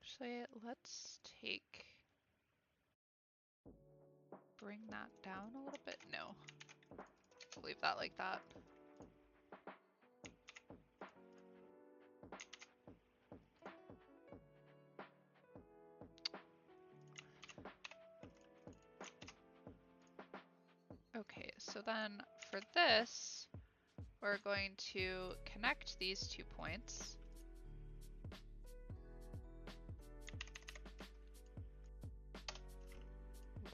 Actually, let's bring that down a little bit. No, we'll leave that like that. Okay, so then for this, we're going to connect these 2 points.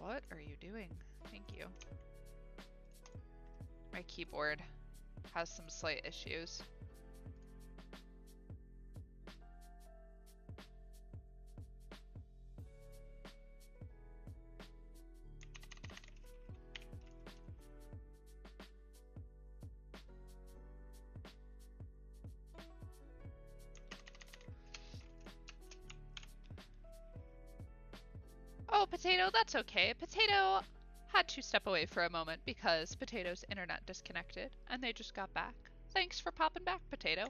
What are you doing? Thank you. My keyboard has some slight issues. Oh, Potato, that's okay. Potato had to step away for a moment because Potato's internet disconnected and they just got back. Thanks for popping back, Potato.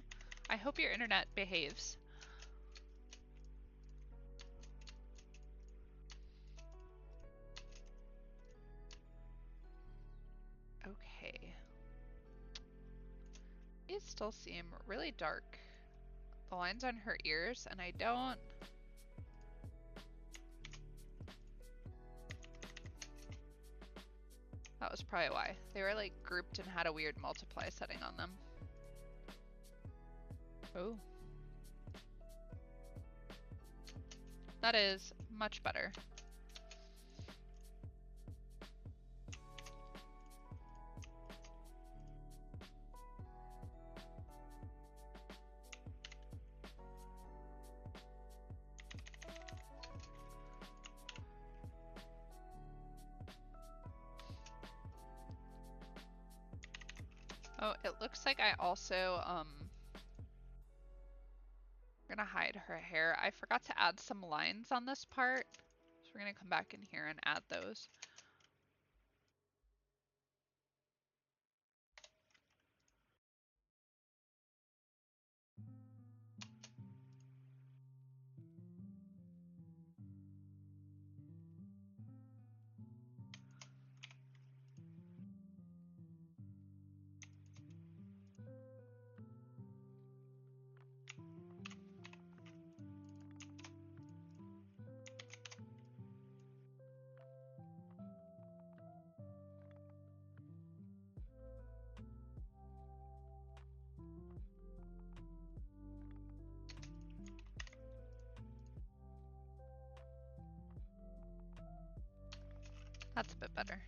I hope your internet behaves. Okay. These still seem really dark. The lines on her ears, and I don't... That was probably why. They were like grouped and had a weird multiply setting on them. Oh. That is much better. Oh, it looks like I also, we're gonna hide her hair. I forgot to add some lines on this part. So we're gonna come back in here and add those. better.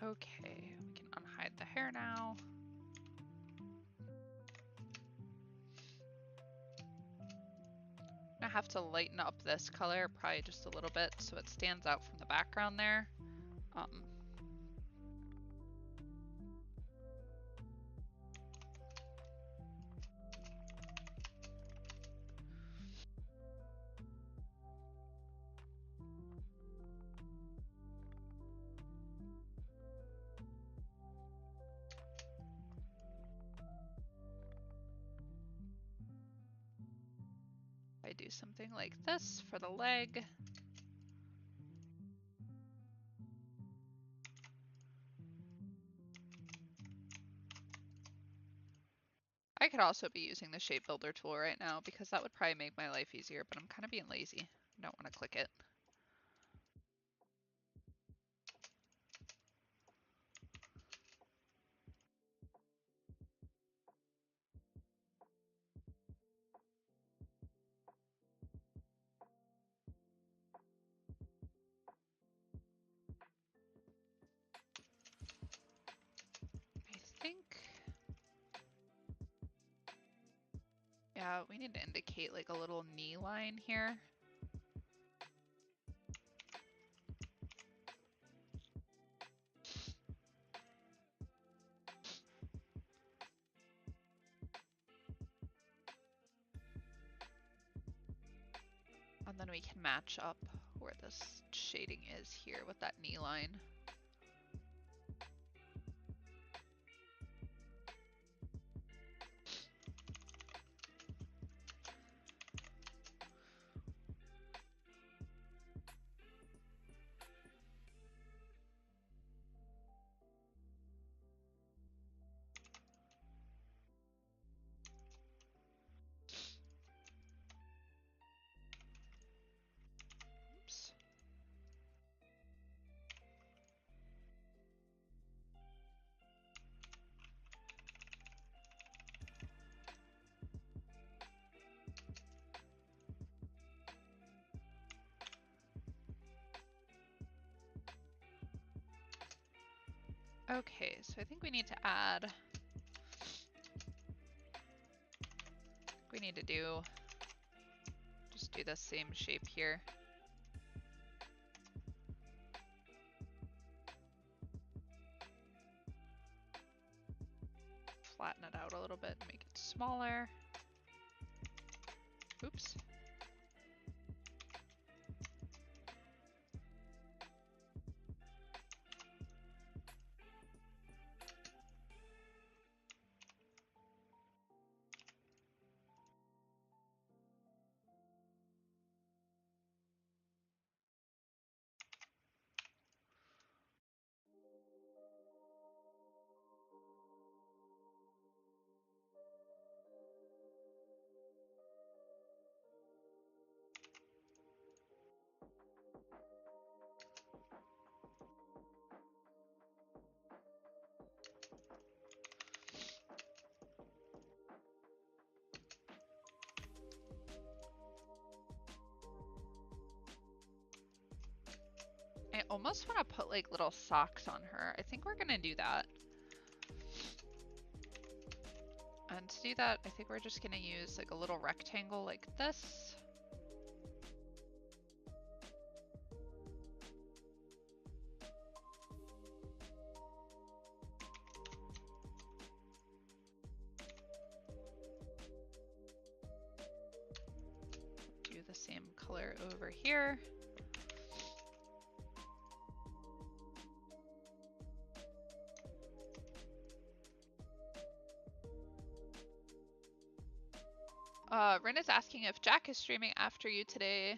Okay, we can unhide the hair now. I have to lighten up this color probably just a little bit so it stands out from the background there. I do something like this for the leg. I could also be using the shape builder tool right now because that would probably make my life easier, but I'm kind of being lazy. I don't want to click it. I think, yeah, we need to indicate like a little knee line here. And then we can match up where this shading is here with that knee line. Oops. Okay, so I think we need to add, we need to do, just do the same shape here. Flatten it out a little bit, make it smaller. Oops. I almost want to put like little socks on her. I think we're gonna do that. And to do that, I think we're just gonna use like a little rectangle like this. Do the same color over here. Ren is asking if Jack is streaming after you today.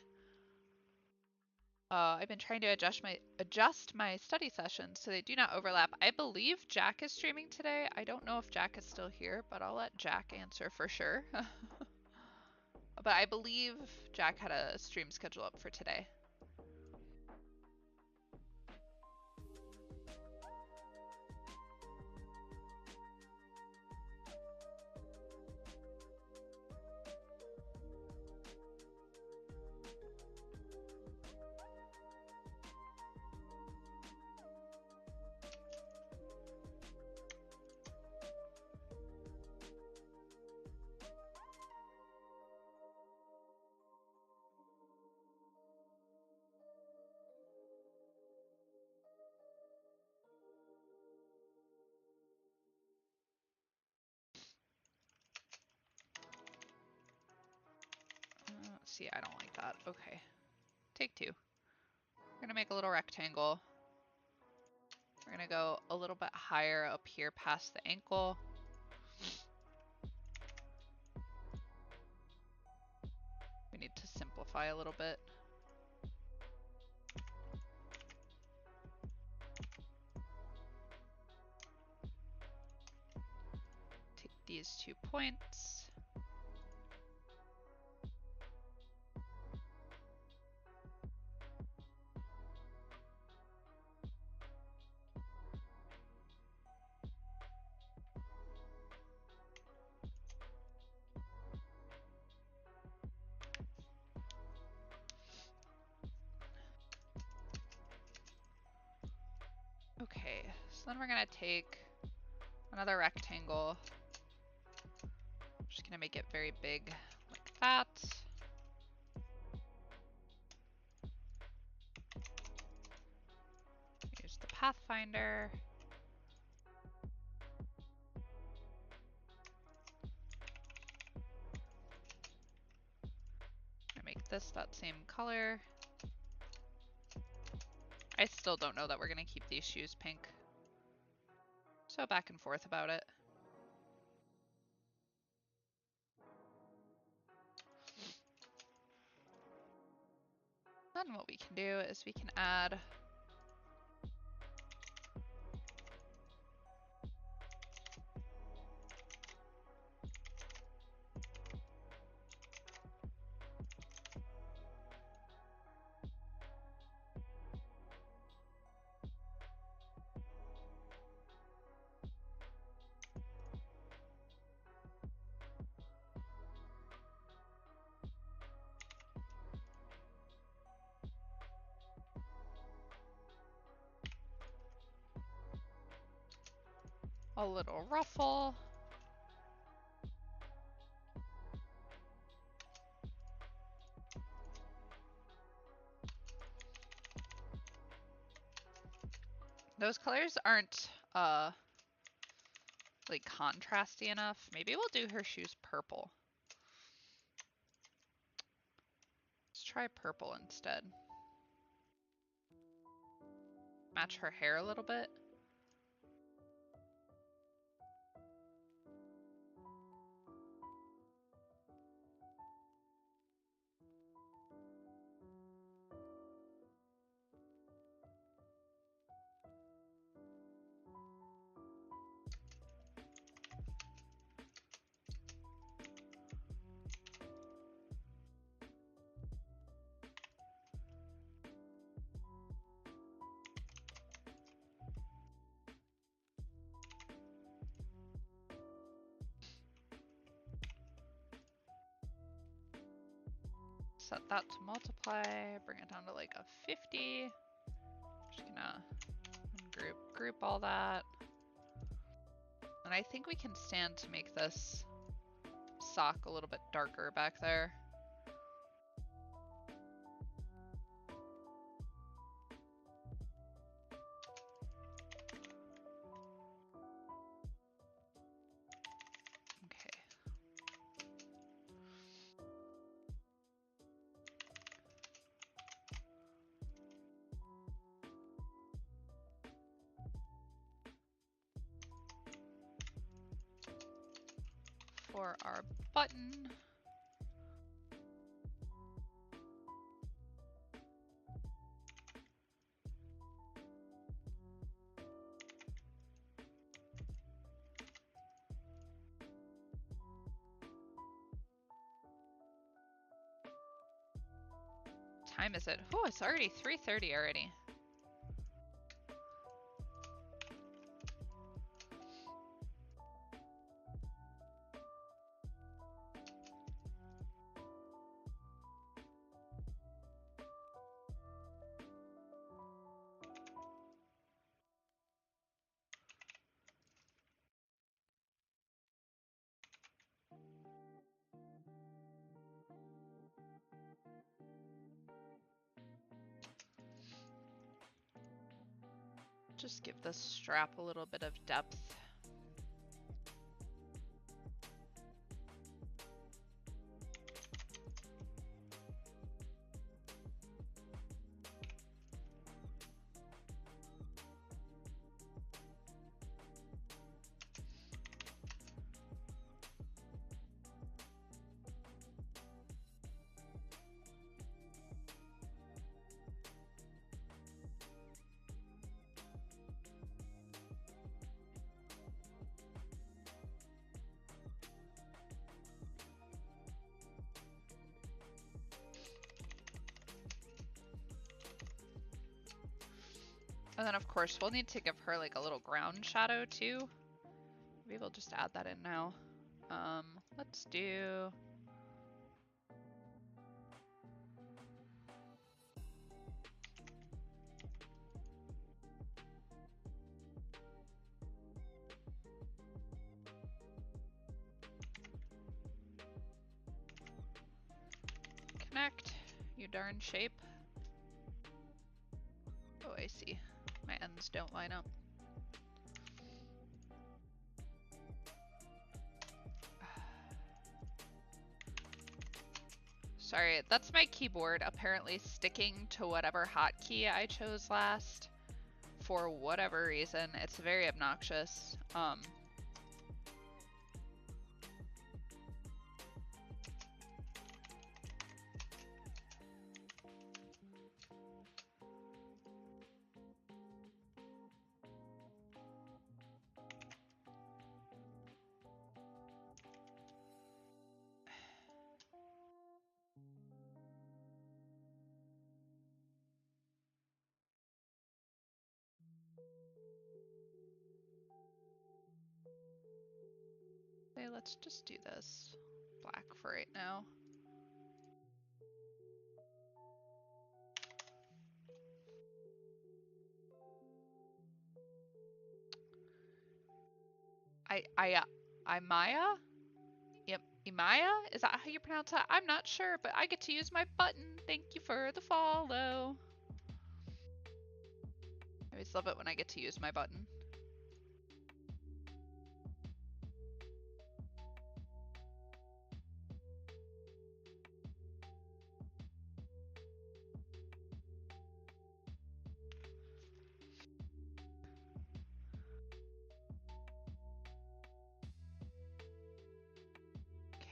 I've been trying to adjust my study sessions so they do not overlap. I believe Jack is streaming today. I don't know if Jack is still here, but I'll let Jack answer for sure. But I believe Jack had a stream schedule up for today. See, I don't like that. Okay. Take two. We're gonna make a little rectangle. We're gonna go a little bit higher up here past the ankle. We need to simplify a little bit. Take these 2 points. Okay, so then we're gonna take another rectangle. I'm just gonna make it very big like that. Use the Pathfinder. Gonna make this that same color. I still don't know that we're gonna keep these shoes pink. So back and forth about it. Then what we can do is we can add a little ruffle. Those colors aren't like contrasty enough. Maybe we'll do her shoes purple. Let's try purple instead. Match her hair a little bit. Set that to multiply, bring it down to like a 50. Just gonna group all that. And I think we can stand to make this sock a little bit darker back there. Okay. For our button, time is it? Oh, it's already 3:30 already. Just give this strap a little bit of depth. And then of course we'll need to give her like a little ground shadow too. Maybe we'll just add that in now. Let's do... Connect, you darn shape. Oh, I see. My ends don't line up. Sorry, that's my keyboard apparently sticking to whatever hotkey I chose last for whatever reason. It's very obnoxious. Okay, let's just do this black for right now. Imaya? Yep, Imaya? Is that how you pronounce that? I'm not sure, but I get to use my button. Thank you for the follow. I always love it when I get to use my button.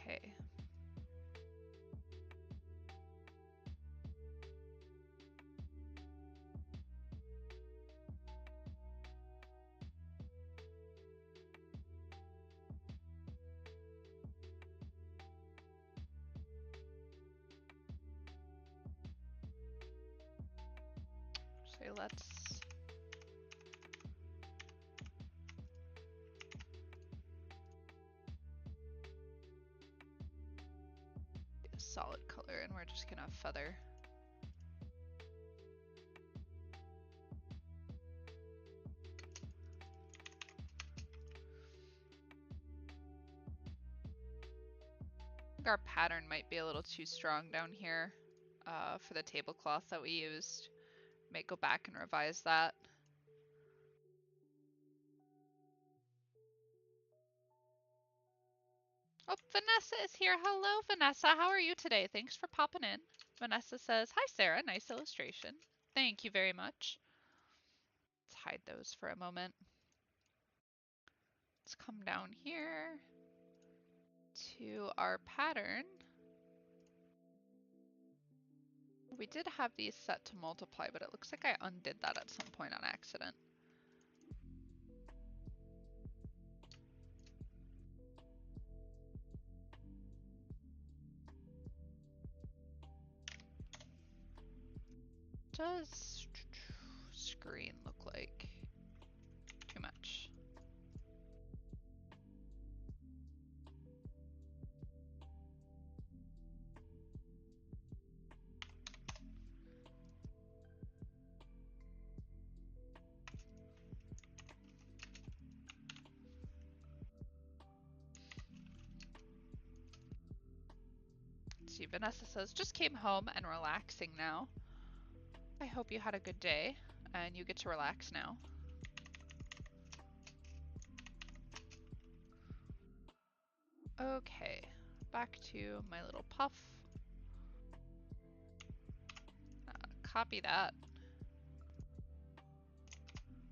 Okay. So let's get a solid color and we're just gonna feather. I think our pattern might be a little too strong down here for the tablecloth that we used. Might go back and revise that. Oh, Vanessa is here. Hello, Vanessa. How are you today? Thanks for popping in. Vanessa says, hi, Sarah. Nice illustration. Thank you very much. Let's hide those for a moment. Let's come down here to our pattern. We did have these set to multiply, but it looks like I undid that at some point on accident. Does screen look like too much? Let's see, Vanessa says, just came home and relaxing now. I hope you had a good day and you get to relax now. Okay, back to my little puff. Copy that.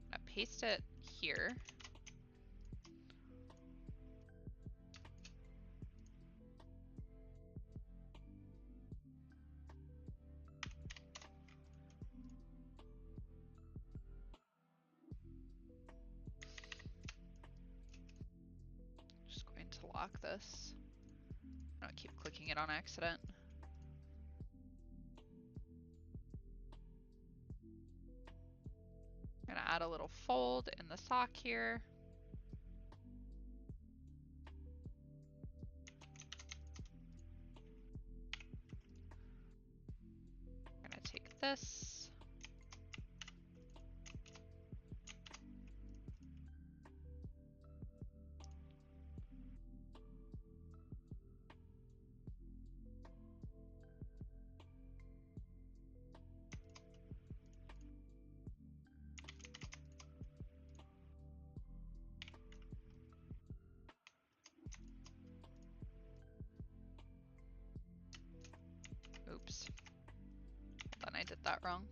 I'm gonna paste it here. Just going to lock this. I don't keep clicking it on accident. I'm gonna add a little fold in the sock here. I'm gonna take this. Oops. Thought I did that wrong.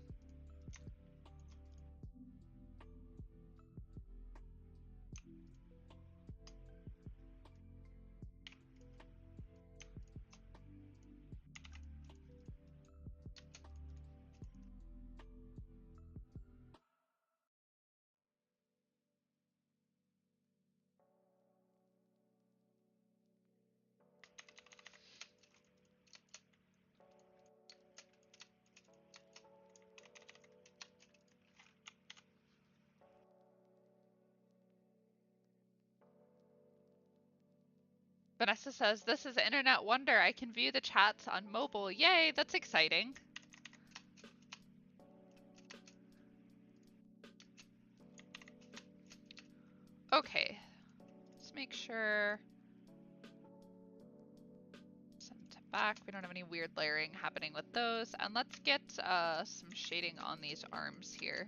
Vanessa says, this is internet wonder. I can view the chats on mobile. Yay, that's exciting. Okay, let's make sure. Send to back. We don't have any weird layering happening with those. And let's get some shading on these arms here.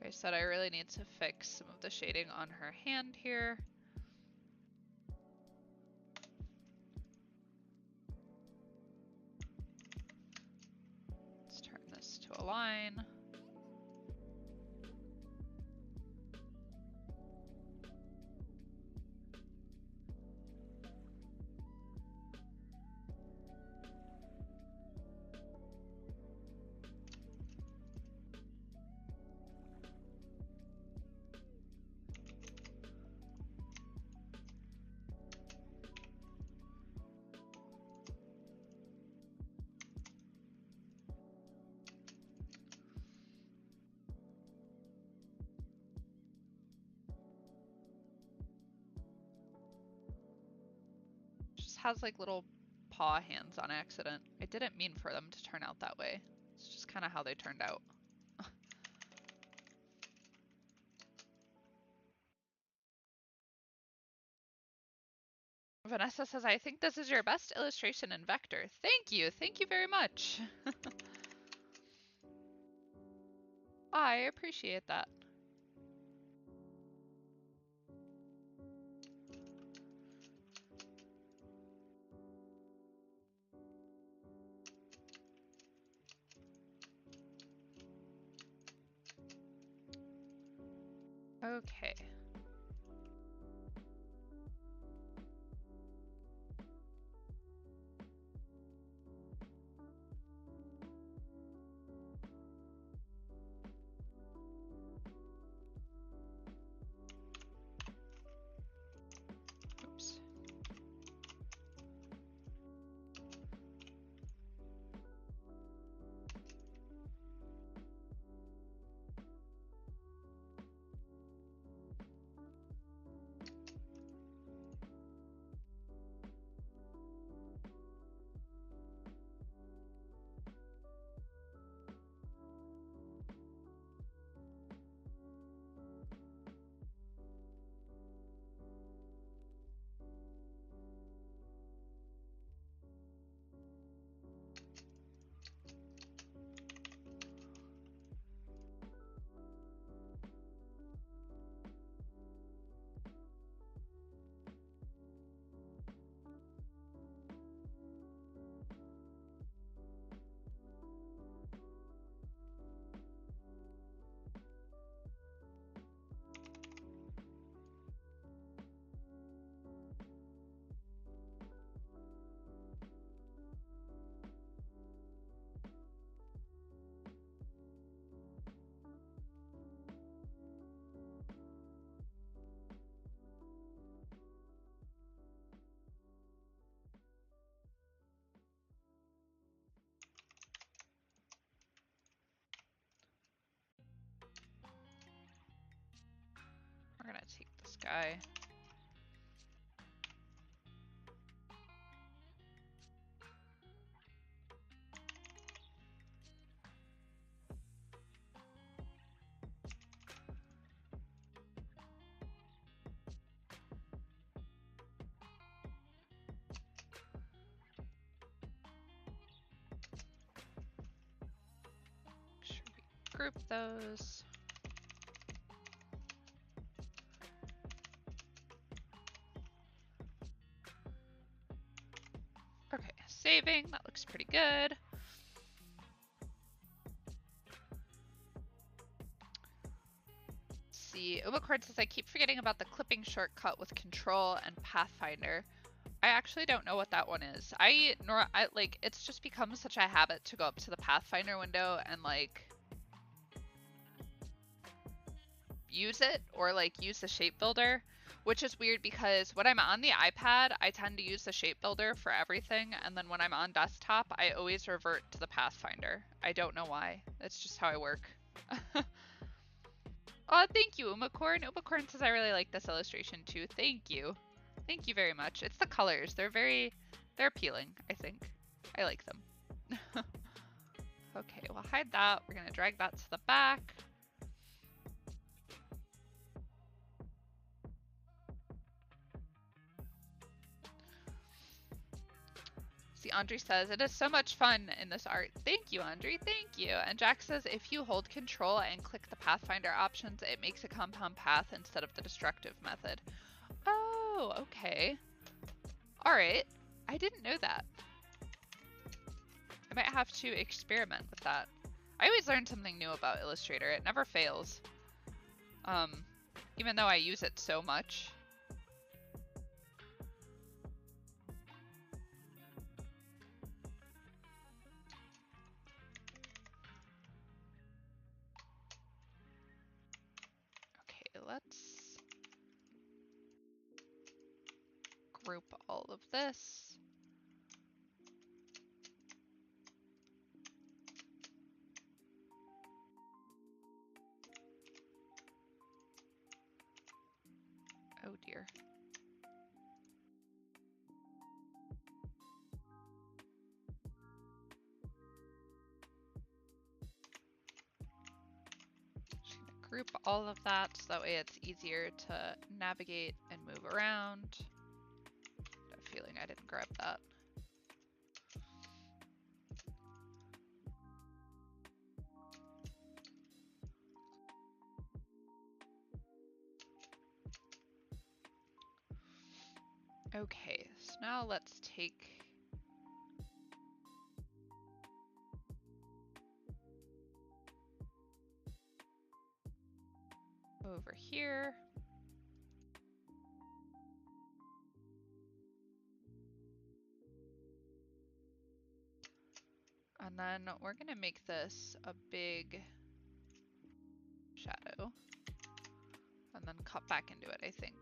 Like I said, I really need to fix some of the shading on her hand here. Let's turn this to a line. Has like little paw hands on accident. I didn't mean for them to turn out that way. It's just kind of how they turned out. Vanessa says, I think this is your best illustration in vector. Thank you. Thank you very much. I appreciate that. Okay. Oops. this guy. Make sure we group those. Okay, saving, that looks pretty good. Let's see, Umacord says, I keep forgetting about the clipping shortcut with Control and Pathfinder. I actually don't know what that one is. I like, it's just become such a habit to go up to the Pathfinder window and like use it, or like use the shape builder, which is weird because when I'm on the iPad, I tend to use the shape builder for everything, and then when I'm on desktop, I always revert to the Pathfinder. I don't know why. That's just how I work. Oh, thank you, Umacorn. Umacorn says I really like this illustration too. Thank you. Thank you very much. It's the colors. They're appealing, I think. I like them. Okay, we'll hide that. We're gonna drag that to the back. See, Andre says, it is so much fun in this art. Thank you, Andre, thank you. And Jack says, if you hold Control and click the Pathfinder options, it makes a compound path instead of the destructive method. Oh, okay. All right, I didn't know that. I might have to experiment with that. I always learn something new about Illustrator. It never fails. Even though I use it so much. Okay, let's group all of this. Oh dear. Group all of that so that way it's easier to navigate and move around. I have a feeling I didn't grab that. Okay, so now let's take over here. And then we're gonna make this a big shadow and then cut back into it, I think.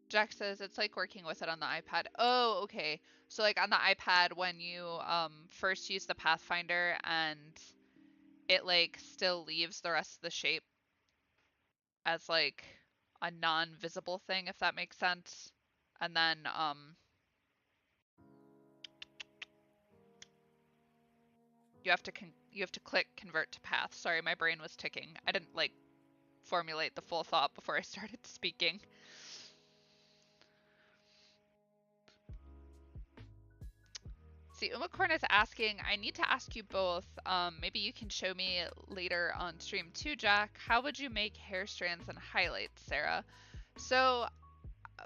Jack says it's like working with it on the iPad. Oh, okay. So like on the iPad when you first use the Pathfinder and it like still leaves the rest of the shape as like a non-visible thing, if that makes sense. And then you have to click convert to path. Sorry, my brain was ticking. I didn't like formulate the full thought before I started speaking. See, Umacorn is asking, I need to ask you both, maybe you can show me later on stream too, Jack, how would you make hair strands and highlights, Sarah? So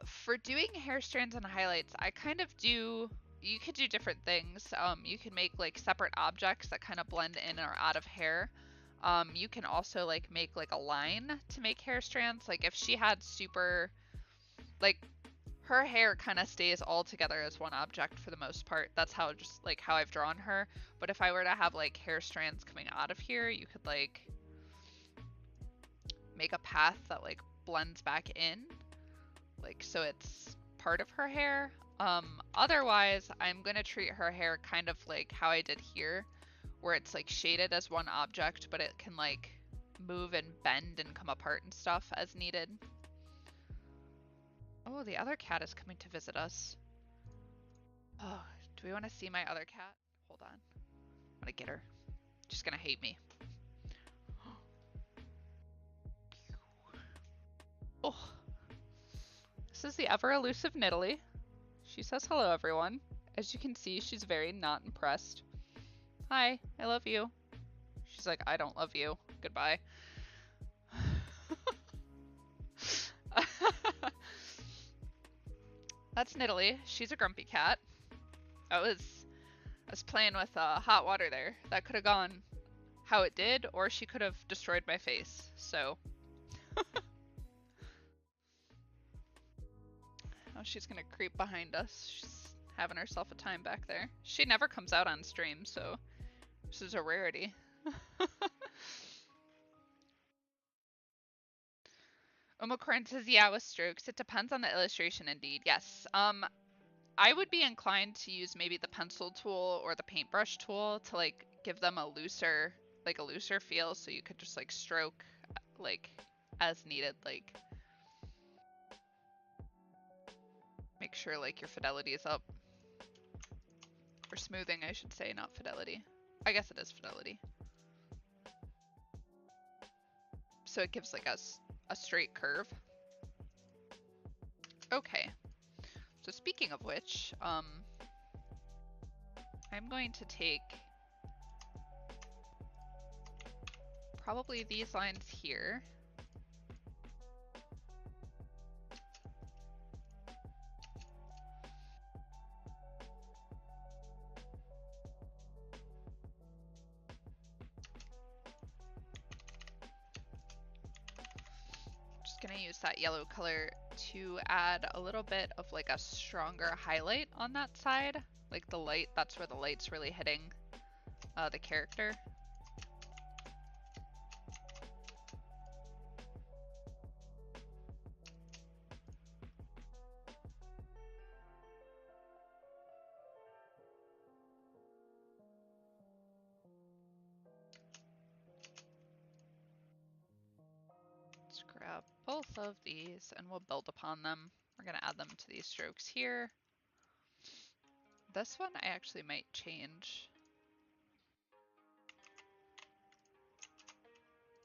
for doing hair strands and highlights, I kind of do, you could do different things. You can make like separate objects that kind of blend in or out of hair. You can also like make like a line to make hair strands. Like if she had super, like her hair kind of stays all together as one object for the most part. That's how just like how I've drawn her. But if I were to have like hair strands coming out of here, you could like make a path that like blends back in, like so it's part of her hair. Otherwise, I'm gonna treat her hair kind of like how I did here, where it's like shaded as one object, but it can like move and bend and come apart and stuff as needed. Oh, the other cat is coming to visit us. Oh, do we want to see my other cat? Hold on. I'm gonna get her. She's gonna hate me. Oh, this is the ever elusive Nidalee. She says hello, everyone. As you can see, she's very not impressed. Hi, I love you. She's like, I don't love you. Goodbye. That's Nidalee. She's a grumpy cat. I was playing with hot water there. That could have gone how it did, or she could have destroyed my face. So. Oh, she's gonna creep behind us. She's having herself a time back there. She never comes out on stream, so this is a rarity. Omocorn says, yeah, with strokes. It depends on the illustration indeed. Yes. I would be inclined to use maybe the pencil tool or the paintbrush tool to like give them a looser feel, so you could just like stroke like as needed, like make sure like your fidelity is up. Or smoothing, I should say, not fidelity. I guess it is fidelity. So it gives like a straight curve. Okay. So speaking of which, I'm going to take probably these lines here. Just gonna use that yellow color to add a little bit of like a stronger highlight on that side. Like the light, that's where the light's really hitting the character. Let's grab both of these and we'll build upon them. We're gonna add them to these strokes here. This one I actually might change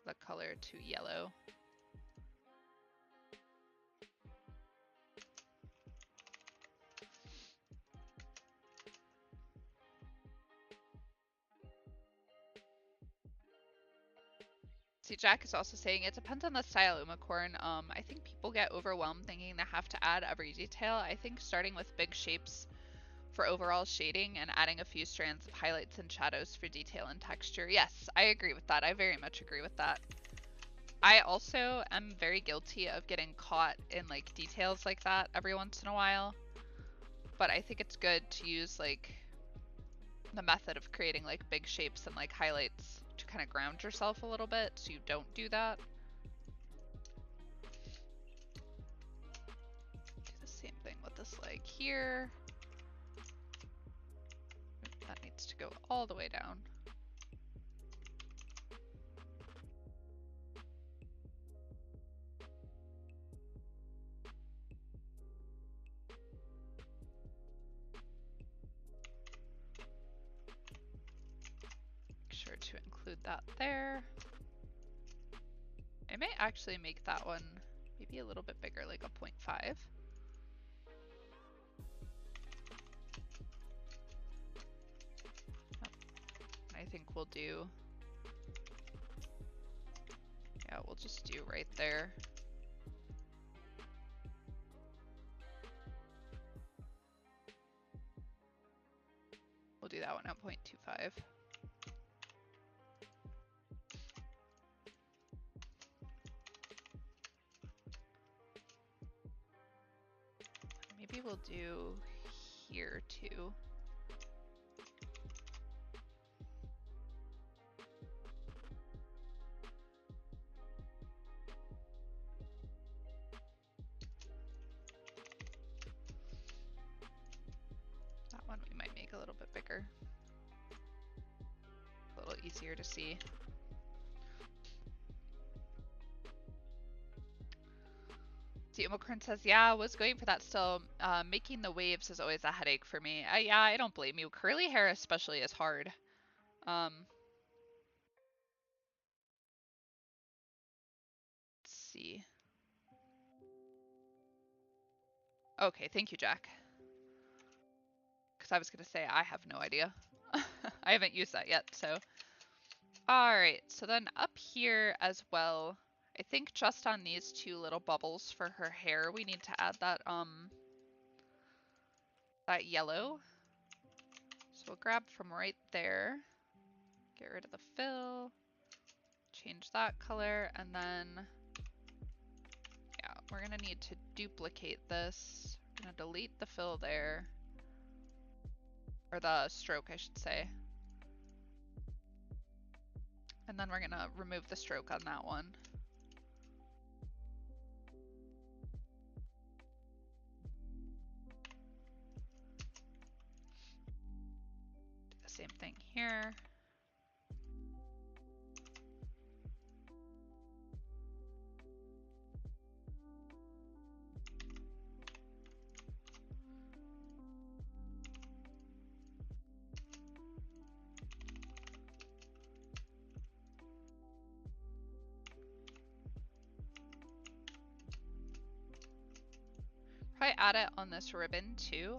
the color to yellow. See, Jack is also saying it depends on the style, Umacorn. I think people get overwhelmed thinking they have to add every detail. I think starting with big shapes for overall shading and adding a few strands of highlights and shadows for detail and texture. Yes, I agree with that. I very much agree with that. I also am very guilty of getting caught in like details like that every once in a while. But I think it's good to use like the method of creating like big shapes and like highlights to kind of ground yourself a little bit so you don't do that. Do the same thing with this leg here. That needs to go all the way down. Make sure to include that there. I may actually make that one maybe a little bit bigger, like a 0.5. I think we'll do, yeah, we'll just do right there. We'll do that one at 0.25. Maybe we'll do here too. make it a little bit bigger. A little easier to see. Deomocorn says, yeah, I was going for that still. Making the waves is always a headache for me. Yeah, I don't blame you. Curly hair especially is hard. Let's see. Okay, thank you, Jack. Because I was going to say, I have no idea. I haven't used that yet, so. Alright, so then up here as well, I think just on these two little bubbles for her hair, we need to add that yellow. So we'll grab from right there, get rid of the fill, change that color, and then, yeah, we're gonna need to duplicate this. We're gonna delete the fill there, or the stroke, I should say. And then we're gonna remove the stroke on that one. Do the same thing here. Probably add it on this ribbon too.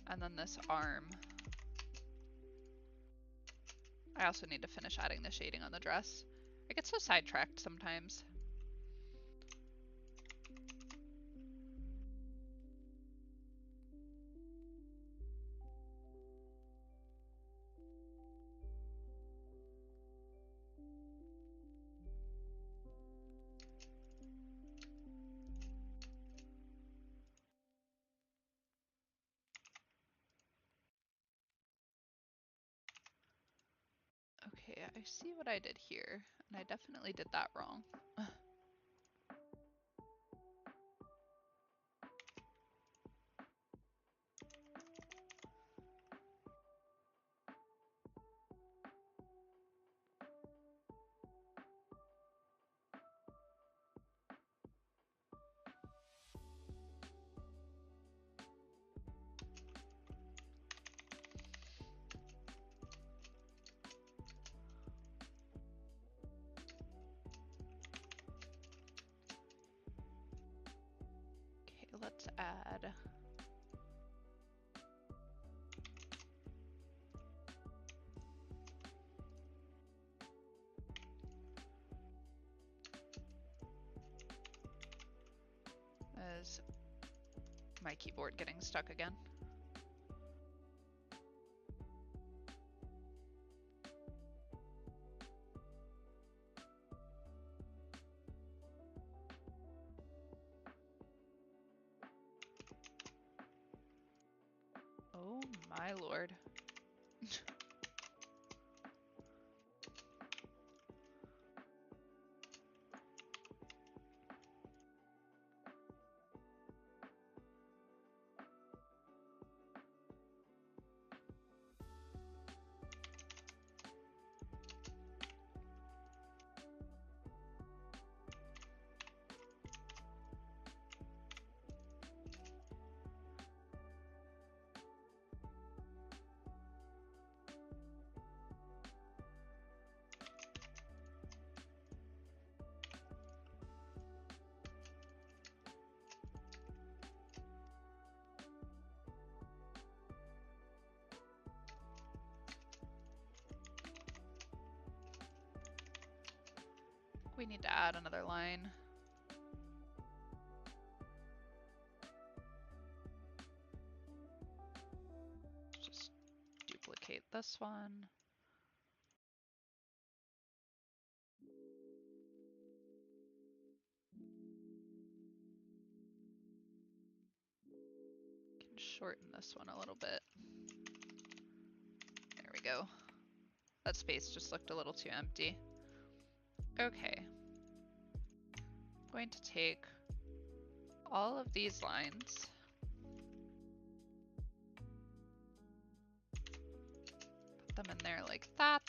And then this arm. I also need to finish adding the shading on the dress. I get so sidetracked sometimes. Okay, I see what I did here, and I definitely did that wrong. Okay, let's add as my keyboard getting stuck again. Oh my lord. We need to add another line. Just duplicate this one. Can shorten this one a little bit. There we go. That space just looked a little too empty. Okay. I'm going to take all of these lines Put them in there like that.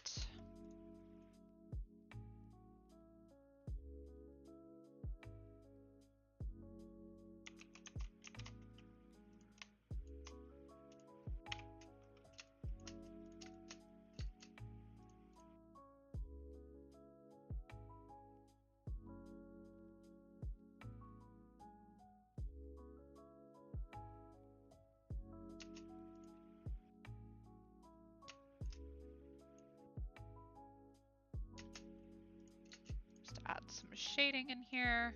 Add some shading in here.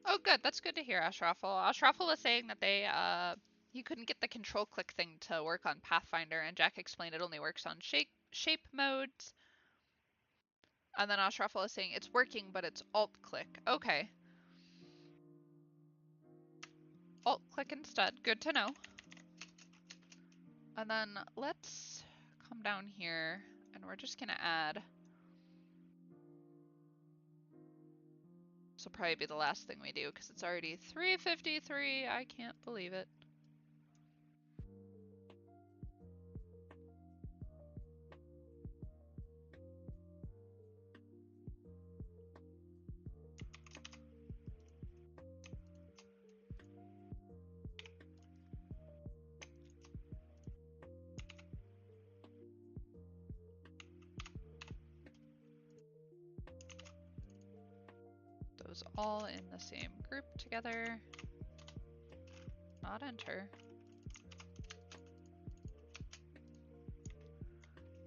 Oh, good. That's good to hear, Ashraffle. Ashraffle was saying that he couldn't get the control click thing to work on Pathfinder, and Jack explained it only works on shape modes. And then Ashraffle is saying it's working, but it's alt click. Okay. Alt click instead. Good to know. And then let's come down here, and we're just gonna add. This will probably be the last thing we do because it's already 3:53. I can't believe it. Those all in the same group together. Not enter.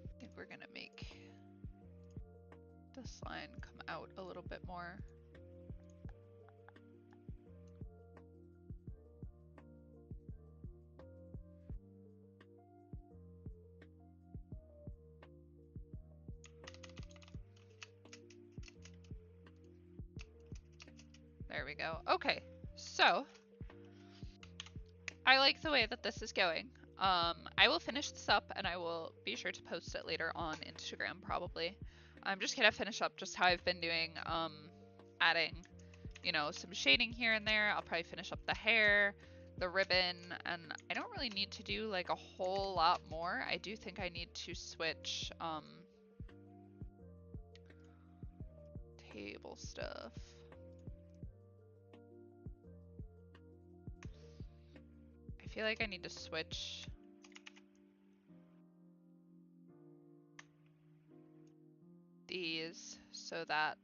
I think we're gonna make this line come out a little bit more. There we go. Okay, so I like the way that this is going. I will finish this up and I will be sure to post it later on Instagram probably. I'm just gonna finish up just how I've been doing, adding, you know, some shading here and there. I'll probably finish up the hair, the ribbon, and I don't really need to do like a whole lot more. I do think I need to switch table stuff. I feel like I need to switch these so that,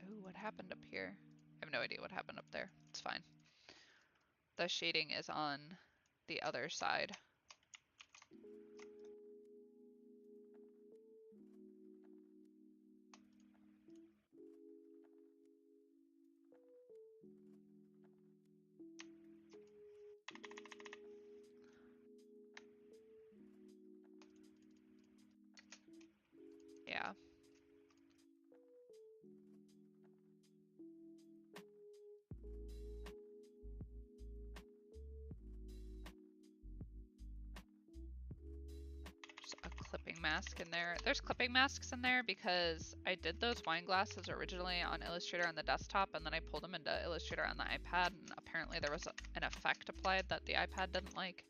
ooh, what happened up here? I have no idea what happened up there. It's fine. The shading is on the other side. Yeah. A clipping mask in there. There's clipping masks in there because I did those wine glasses originally on Illustrator on the desktop, and then I pulled them into Illustrator on the iPad, and apparently there was an effect applied that the iPad didn't like.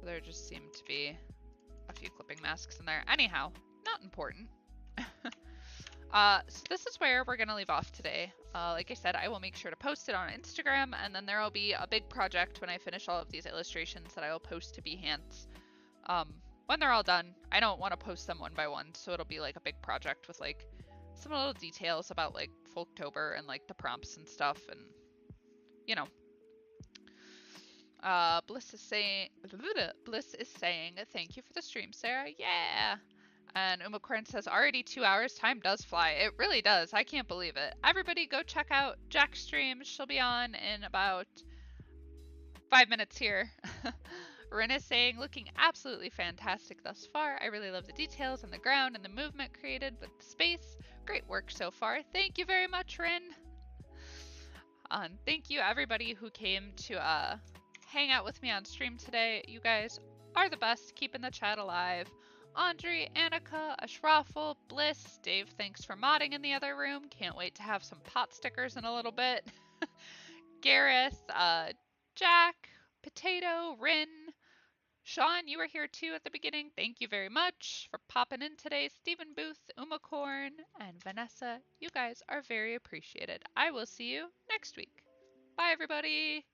There just seemed to be a few clipping masks in there. Anyhow, not important. So this is where we're going to leave off today. Like I said, I will make sure to post it on Instagram, and then there will be a big project when I finish all of these illustrations that I will post to Behance. When they're all done, I don't want to post them one by one, so it'll be like a big project with like some little details about like Folktober and like the prompts and stuff, and you know. Bliss is saying thank you for the stream, Sarah. Yeah. And Umacorn says already 2 hours. Time does fly. It really does. I can't believe it. Everybody go check out Jack's stream. She'll be on in about 5 minutes here. Ren is saying, looking absolutely fantastic thus far. I really love the details on the ground and the movement created with the space. Great work so far. Thank you very much, Ren. Thank you everybody who came to hang out with me on stream today. You guys are the best, keeping the chat alive. Andre, Annika, Ashraful, Bliss, Dave, thanks for modding in the other room. Can't wait to have some pot stickers in a little bit. Gareth, Jack, Potato, Rin, Sean, you were here too at the beginning. Thank you very much for popping in today. Stephen Booth, Umacorn, and Vanessa, you guys are very appreciated. I will see you next week. Bye, everybody.